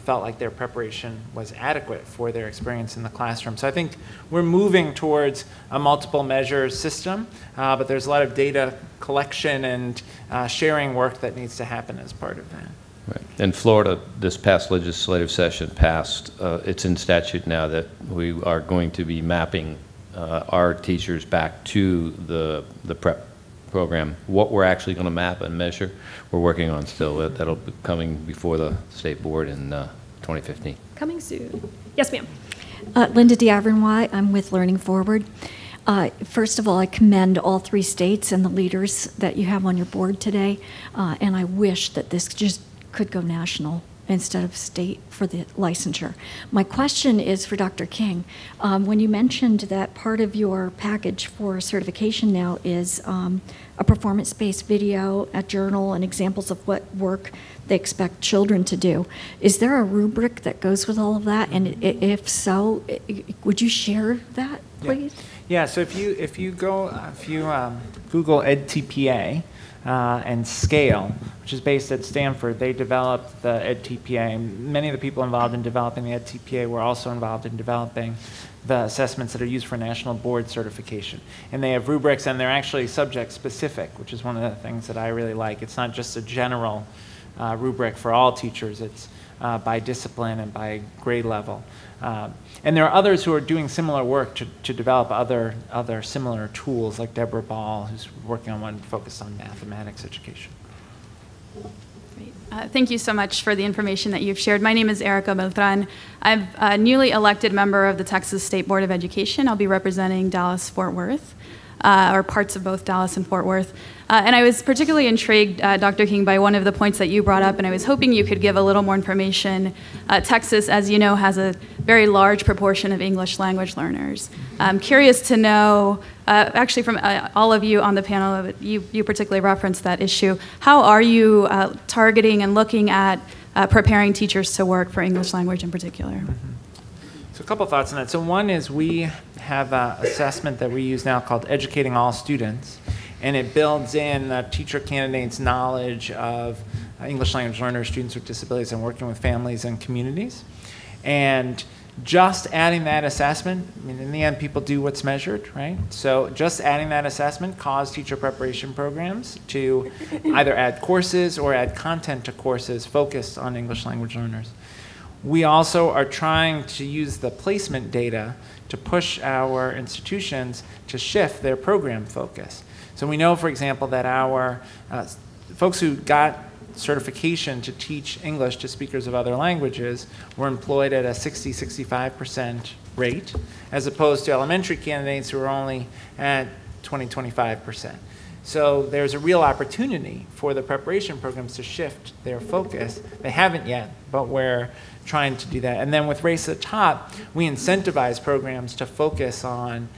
felt like their preparation was adequate for their experience in the classroom. So I think we're moving towards a multiple measures system, but there's a lot of data collection and sharing work that needs to happen as part of that. Right. In Florida, this past legislative session passed, it's in statute now that we are going to be mapping our teachers back to the prep program. What we're actually going to map and measure, we're working on still. That'll be coming before the state board in 2015. Coming soon. Yes, ma'am. Linda D'Avrenway, I'm with Learning Forward. First of all, I commend all 3 states and the leaders that you have on your board today, and I wish that this just could go national instead of state for the licensure. My question is for Dr. King. When you mentioned that part of your package for certification now is a performance-based video, a journal, and examples of what work they expect children to do, is there a rubric that goes with all of that? And if so, would you share that, please? Yeah, so if you Google EdTPA, and Scale, which is based at Stanford, they developed the EdTPA. Many of the people involved in developing the EdTPA were also involved in developing the assessments that are used for national board certification. And they have rubrics, and they're actually subject specific, which is one of the things that I really like. It's not just a general rubric for all teachers. It's by discipline and by grade level. And there are others who are doing similar work to develop other similar tools, like Deborah Ball, who's working on one focused on mathematics education. Great. Thank you so much for the information that you've shared. My name is Erica Beltran. I'm a newly elected member of the Texas State Board of Education. I'll be representing Dallas-Fort Worth, or parts of both Dallas and Fort Worth. And I was particularly intrigued, Dr. King, by one of the points that you brought up, and I was hoping you could give a little more information. Texas, as you know, has a very large proportion of English language learners. I'm curious to know, actually from all of you on the panel, you particularly referenced that issue. How are you targeting and looking at preparing teachers to work for English language in particular? Mm-hmm. So a couple thoughts on that. So one is we have an assessment that we use now called Educating All Students, and it builds in teacher candidates' knowledge of English language learners, students with disabilities, and working with families and communities. And just adding that assessment, I mean, in the end, people do what's measured, right? So just adding that assessment caused teacher preparation programs to either add courses or add content to courses focused on English language learners. We also are trying to use the placement data to push our institutions to shift their program focus. So we know, for example, that our folks who got certification to teach English to speakers of other languages were employed at a 60-65% rate, as opposed to elementary candidates who are only at 20-25%. So there's a real opportunity for the preparation programs to shift their focus. They haven't yet, but we're trying to do that. And then with Race at the Top, we incentivize programs to focus on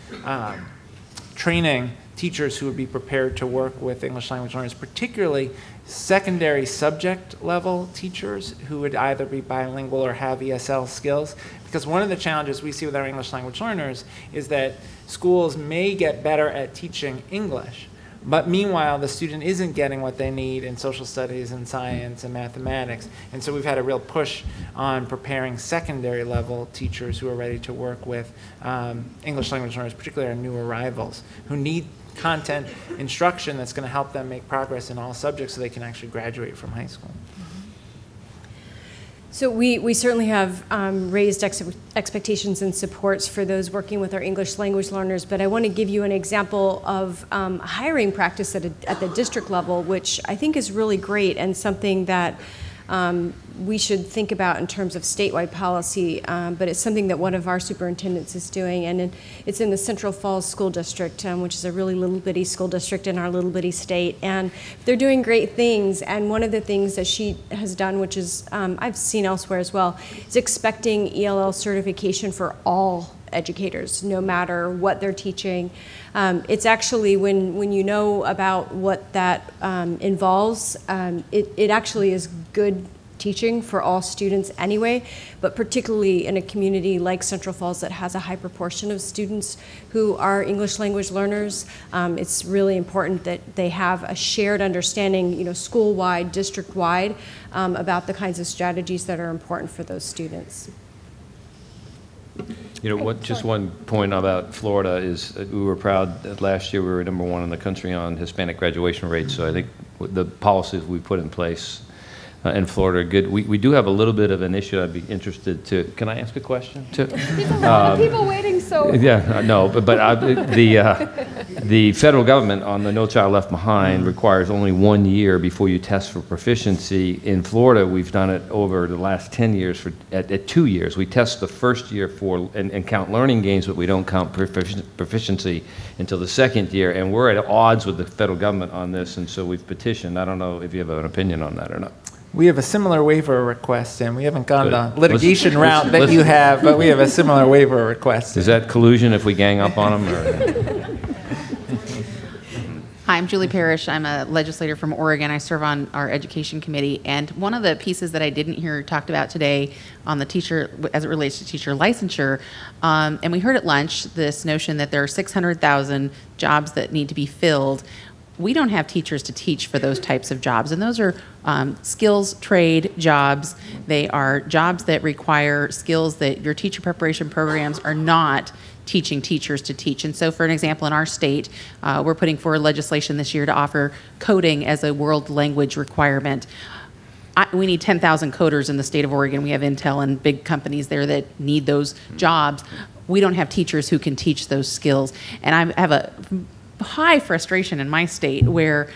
training teachers who would be prepared to work with English language learners, particularly secondary subject level teachers who would either be bilingual or have ESL skills. Because one of the challenges we see with our English language learners is that schools may get better at teaching English, but meanwhile the student isn't getting what they need in social studies and science and mathematics. And so we've had a real push on preparing secondary level teachers who are ready to work with English language learners, particularly our new arrivals, who need content instruction that's going to help them make progress in all subjects so they can actually graduate from high school. So we certainly have raised expectations and supports for those working with our English language learners, but I want to give you an example of hiring practice at the district level, which I think is really great and something that we should think about in terms of statewide policy, but it's something that one of our superintendents is doing, and it's in the Central Falls School District, which is a really little bitty school district in our little bitty state, and they're doing great things. And one of the things that she has done, which is I've seen elsewhere as well, is expecting ELL certification for all educators, no matter what they're teaching. It's actually, when you know about what that involves, it actually is good teaching for all students anyway, but particularly in a community like Central Falls that has a high proportion of students who are English language learners. It's really important that they have a shared understanding, you know, school-wide, district-wide, about the kinds of strategies that are important for those students. You know, just one point about Florida is we were proud that last year we were #1 in the country on Hispanic graduation rates. So I think the policies we put in place in Florida are good. We do have a little bit of an issue. I'd be interested to. Can I ask a question? People waiting so. Yeah, no, but the federal government on the No Child Left Behind requires only 1 year before you test for proficiency. In Florida, we've done it over the last 10 years at 2 years. We test the first year and count learning gains, but we don't count proficiency until the second year. And we're at odds with the federal government on this, and so we've petitioned. I don't know if you have an opinion on that or not. We have a similar waiver request, and we haven't gone the litigation route that you have, but we have a similar waiver request. Is that collusion if we gang up on them? Hi, I'm Julie Parrish. I'm a legislator from Oregon. I serve on our education committee. And one of the pieces that I didn't hear talked about today on the teacher, as it relates to teacher licensure, and we heard at lunch this notion that there are 600,000 jobs that need to be filled. We don't have teachers to teach for those types of jobs, and those are skills trade jobs. They are jobs that require skills that your teacher preparation programs are not teaching teachers to teach. And so, for an example, in our state, we're putting forward legislation this year to offer coding as a world language requirement. We need 10,000 coders in the state of Oregon. We have Intel and big companies there that need those jobs. We don't have teachers who can teach those skills. And I have a high frustration in my state where,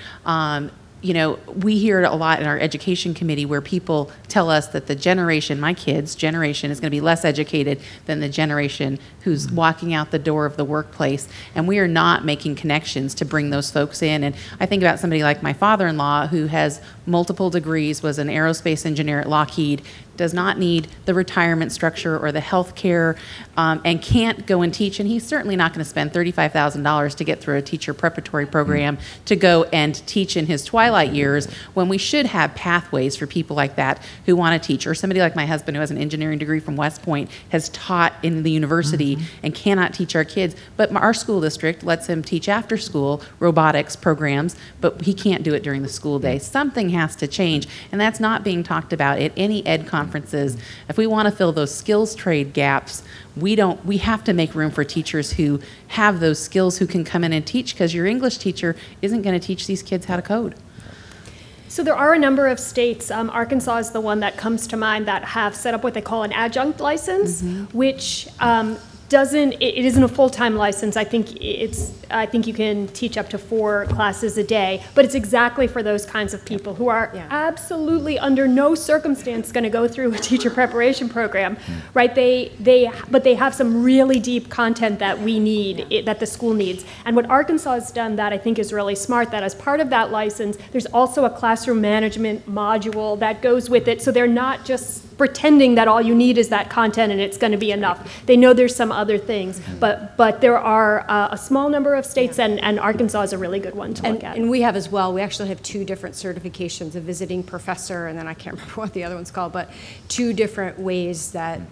you know, we hear it a lot in our education committee where people tell us that the generation, my kids' generation, is going to be less educated than the generation who's walking out the door of the workplace. And we are not making connections to bring those folks in. And I think about somebody like my father-in-law who has multiple degrees, was an aerospace engineer at Lockheed, does not need the retirement structure or the health care, and can't go and teach. And he's certainly not going to spend $35,000 to get through a teacher preparatory program to go and teach in his twilight years, when we should have pathways for people like that who want to teach. Or somebody like my husband who has an engineering degree from West Point, has taught in the university and cannot teach our kids. But our school district lets him teach after school robotics programs, but he can't do it during the school day. Something has to change, and that's not being talked about at any ed conferences. If we want to fill those skills trade gaps, we have to make room for teachers who have those skills, who can come in and teach, because your English teacher isn't going to teach these kids how to code. So there are a number of states, Arkansas is the one that comes to mind, that have set up what they call an adjunct license, which it isn't a full-time license. I think you can teach up to 4 classes a day, but it's exactly for those kinds of people who are absolutely under no circumstance going to go through a teacher preparation program, right? But they have some really deep content that we need, that the school needs. And what Arkansas has done that I think is really smart, that as part of that license, there's also a classroom management module that goes with it, so they're not just pretending that all you need is that content and it's going to be enough. They know there's some other things, but there are a small number of states, and Arkansas is a really good one to look at. And we have as well. We actually have 2 different certifications: a visiting professor, and then I can't remember what the other one's called, but 2 different ways that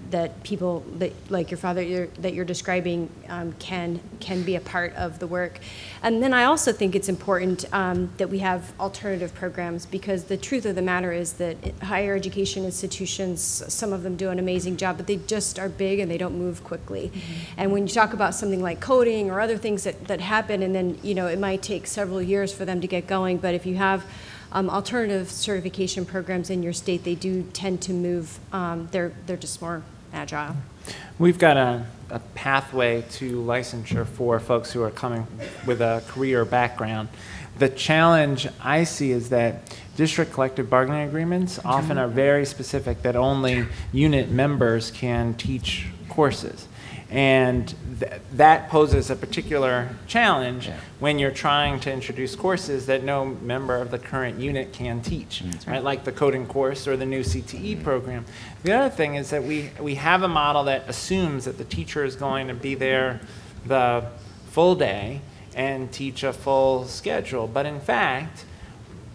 people that, like your father that you're describing, can be a part of the work. And then I also think it's important that we have alternative programs, because the truth of the matter is that higher education institutions, some of them do an amazing job, but they just are big and they don't move quickly. And when you talk about something like coding or other things that happen, and then, you know, it might take several years for them to get going, but if you have alternative certification programs in your state, they do tend to move. They're just more agile. We've got a pathway to licensure for folks who are coming with a career background. The challenge I see is that district collective bargaining agreements often are very specific, that only unit members can teach courses. And that poses a particular challenge when you're trying to introduce courses that no member of the current unit can teach, right? Like the coding course or the new CTE program. The other thing is that we have a model that assumes that the teacher is going to be there the full day and teach a full schedule. But in fact,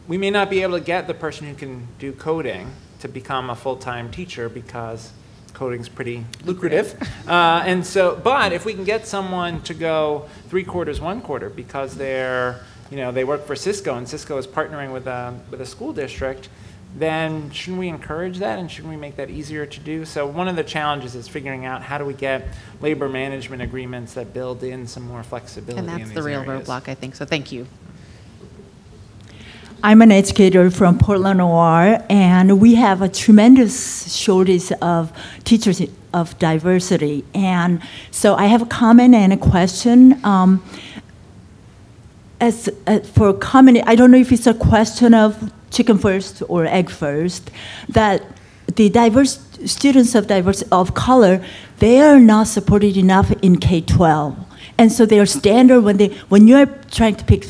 we may not be able to get the person who can do coding to become a full-time teacher because coding's pretty lucrative. And so, but if we can get someone to go 3 quarters, 1 quarter because they're, they work for Cisco and Cisco is partnering with a school district, then shouldn't we encourage that and shouldn't we make that easier to do? So one of the challenges is figuring out how do we get labor management agreements that build in some more flexibility. And that's the real roadblock, I think. So thank you. I'm an educator from Portland, OR, and we have a tremendous shortage of teachers of diversity. And so I have a comment and a question. For comment, I don't know if it's a question of chicken first or egg first, that the diverse students of color, they are not supported enough in K-12. And so their standard, when you're trying to pick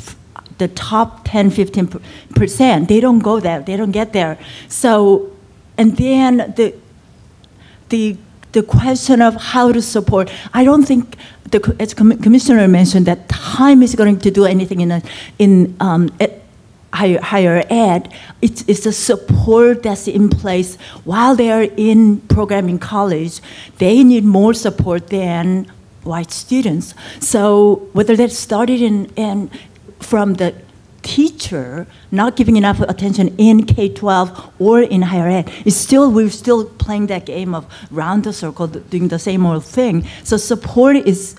the top 10, 15%, they don't go there, they don't get there. So, and then the question of how to support, I don't think, as Commissioner mentioned, that time is going to do anything in higher ed. It's the support that's in place while they're in programming college. They need more support than white students. So whether that started from the teacher not giving enough attention in K-12 or in higher ed, we're still playing that game of round the circle, doing the same old thing. So support is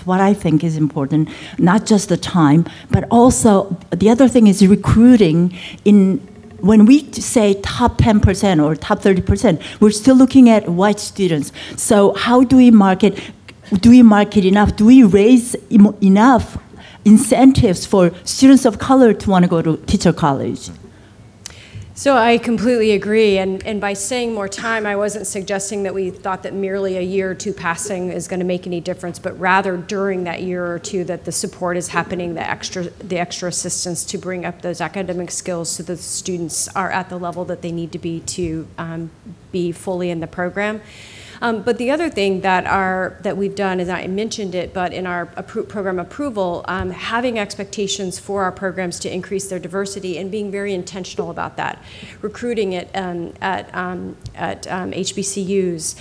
what I think is important, not just the time, but also the other thing is recruiting. When we say top 10% or top 30%, we're still looking at white students. So how do we market? Do we market enough? Do we raise enough incentives for students of color to want to go to teacher college? So I completely agree, and by saying more time, I wasn't suggesting that we thought that merely a year or two passing is going to make any difference, but rather during that year or two that the support is happening, the extra assistance to bring up those academic skills so that the students are at the level that they need to be fully in the program. But the other thing that we've done is, I mentioned it, but in our program approval, having expectations for our programs to increase their diversity and being very intentional about that. Recruiting it at HBCUs,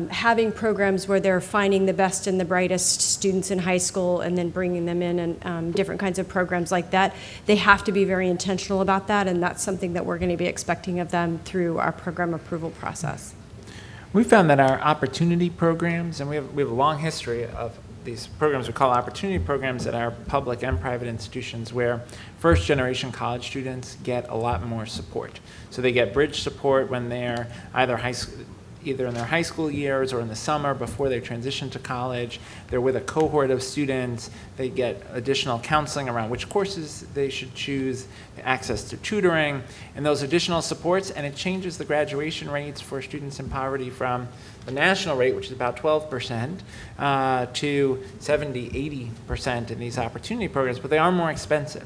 having programs where they're finding the best and the brightest students in high school and then bringing them in and different kinds of programs like that. They have to be very intentional about that, and that's something that we're going to be expecting of them through our program approval process. We found that our opportunity programs, and we have a long history of these programs we call opportunity programs at our public and private institutions, where first-generation college students get a lot more support. So they get bridge support when they're either in their high school years or in the summer before they transition to college. They're with a cohort of students. They get additional counseling around which courses they should choose, access to tutoring, and those additional supports, and it changes the graduation rates for students in poverty from the national rate, which is about 12%, to 70, 80% in these opportunity programs, but they are more expensive.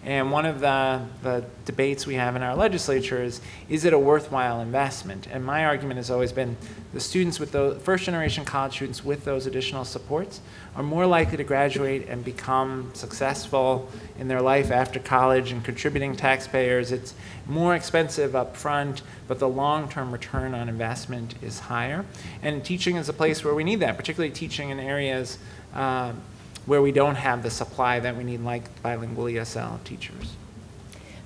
And one of the debates we have in our legislature is it a worthwhile investment? And my argument has always been the students with the first-generation college students with those additional supports are more likely to graduate and become successful in their life after college and contributing taxpayers. It's more expensive up front, but the long-term return on investment is higher. And teaching is a place where we need that, particularly teaching in areas where we don't have the supply that we need, like bilingual ESL teachers.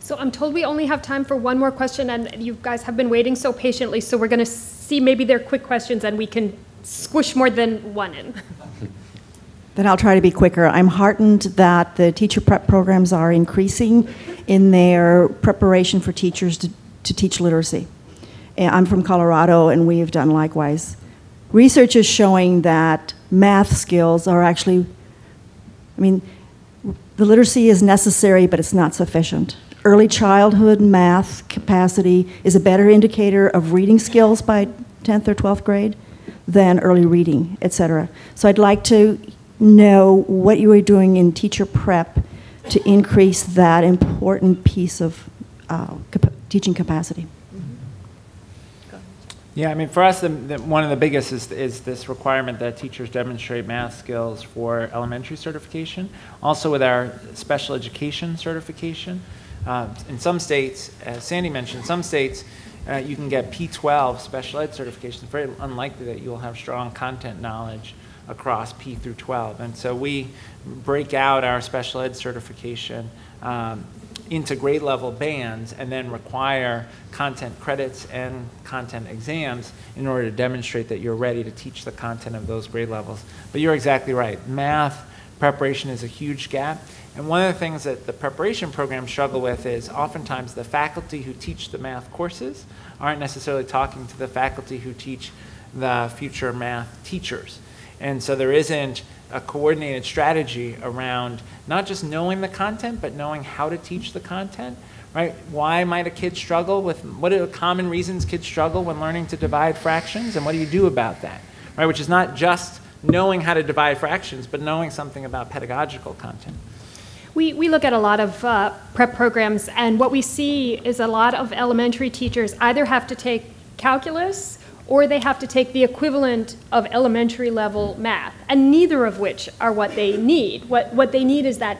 So I'm told we only have time for one more question, and you guys have been waiting so patiently, so we're going to see maybe they're quick questions and we can squish more than one in. Then I'll try to be quicker. I'm heartened that the teacher prep programs are increasing in their preparation for teachers to teach literacy. And I'm from Colorado, and we have done likewise. Research is showing that math skills are actually, the literacy is necessary, but it's not sufficient. Early childhood math capacity is a better indicator of reading skills by 10th or 12th grade than early reading, et cetera. So I'd like to know what you are doing in teacher prep to increase that important piece of teaching capacity. Yeah, I mean, for us, one of the biggest is this requirement that teachers demonstrate math skills for elementary certification. Also with our special education certification. In some states, as Sandi mentioned, some states you can get P12 special ed certification. It's very unlikely that you'll have strong content knowledge across P through 12. And so we break out our special ed certification into grade level bands and then require content credits and content exams in order to demonstrate that you're ready to teach the content of those grade levels. But you're exactly right. Math preparation is a huge gap. And one of the things that the preparation programs struggle with is oftentimes the faculty who teach the math courses aren't necessarily talking to the faculty who teach the future math teachers. And so there isn't a coordinated strategy around not just knowing the content, but knowing how to teach the content, right? Why might a kid struggle with, what are the common reasons kids struggle when learning to divide fractions, and what do you do about that, right? Which is not just knowing how to divide fractions, but knowing something about pedagogical content. We look at a lot of prep programs, and what we see is a lot of elementary teachers either have to take calculus or they have to take the equivalent of elementary level math, and neither of which are what they need. What they need is that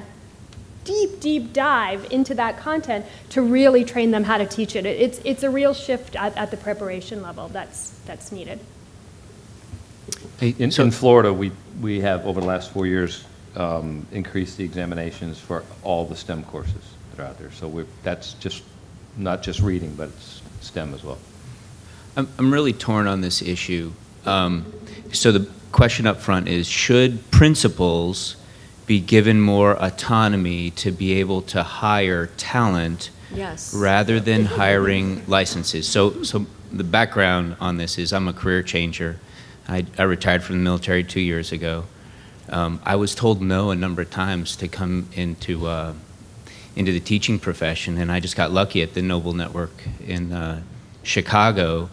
deep, deep dive into that content to really train them how to teach it. It's a real shift at the preparation level that's needed. In Florida, we have, over the last 4 years, increased the examinations for all the STEM courses that are out there. So that's just not just reading, but it's STEM as well. I'm really torn on this issue. So the question up front is, should principals be given more autonomy to be able to hire talent rather than hiring licenses? So the background on this is I'm a career changer. I retired from the military 2 years ago. I was told no a number of times to come into the teaching profession, and I just got lucky at the Noble Network in Chicago.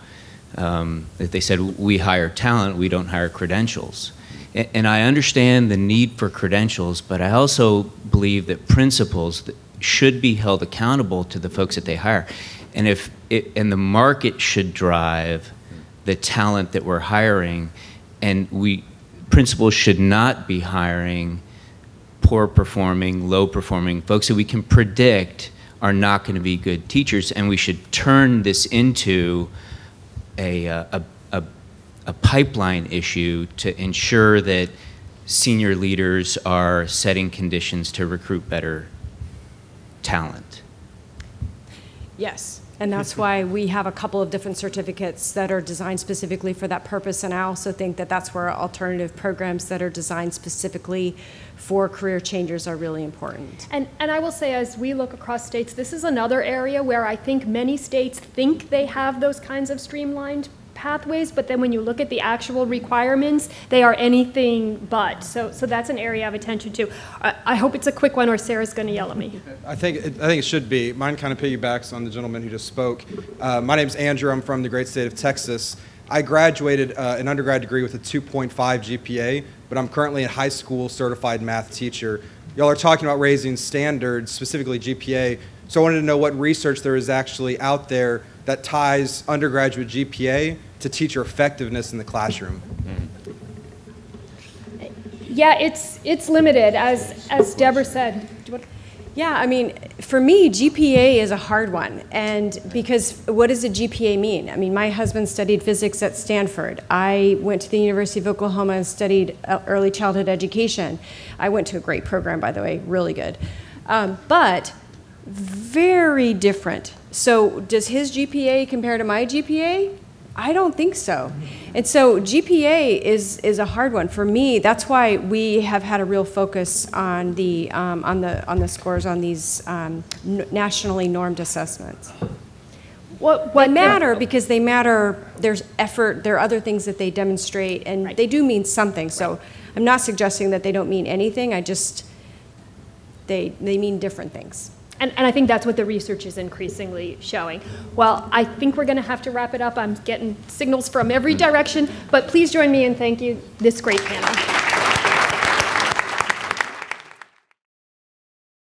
That they said, we hire talent, we don't hire credentials. And I understand the need for credentials, but I also believe that principals should be held accountable to the folks that they hire. And and the market should drive the talent that we're hiring, and principals should not be hiring poor performing, low performing folks that we can predict are not going to be good teachers, and we should turn this into a pipeline issue to ensure that senior leaders are setting conditions to recruit better talent. Yes, and that's why we have a couple of different certificates that are designed specifically for that purpose, and I also think that that's where alternative programs that are designed specifically for career changers are really important. And I will say, as we look across states, this is another area where I think many states think they have those kinds of streamlined pathways, but then when you look at the actual requirements, they are anything but. So that's an area of attention too. I hope it's a quick one, or Sarah's going to yell at me. I think it should be. Mine kind of piggybacks on the gentleman who just spoke. My name's Andrew. I'm from the great state of Texas. I graduated an undergrad degree with a 2.5 GPA, but I'm currently a high school certified math teacher. Y'all are talking about raising standards, specifically GPA, so I wanted to know what research there is actually out there that ties undergraduate GPA to teacher effectiveness in the classroom. Yeah, it's limited, as Deborah said. Yeah, I mean, for me, GPA is a hard one, and because what does a GPA mean? I mean, my husband studied physics at Stanford. I went to the University of Oklahoma and studied early childhood education. I went to a great program, by the way, really good. But very different. So does his GPA compare to my GPA? I don't think so. And so GPA is a hard one for me. That's why we have had a real focus on the scores on these nationally normed assessments. They matter because they matter. There's effort. There are other things that they demonstrate, and they do mean something. So I'm not suggesting that they don't mean anything. They mean different things. And I think that's what the research is increasingly showing. Well, I think we're going to have to wrap it up. I'm getting signals from every direction, but please join me in thanking this great panel.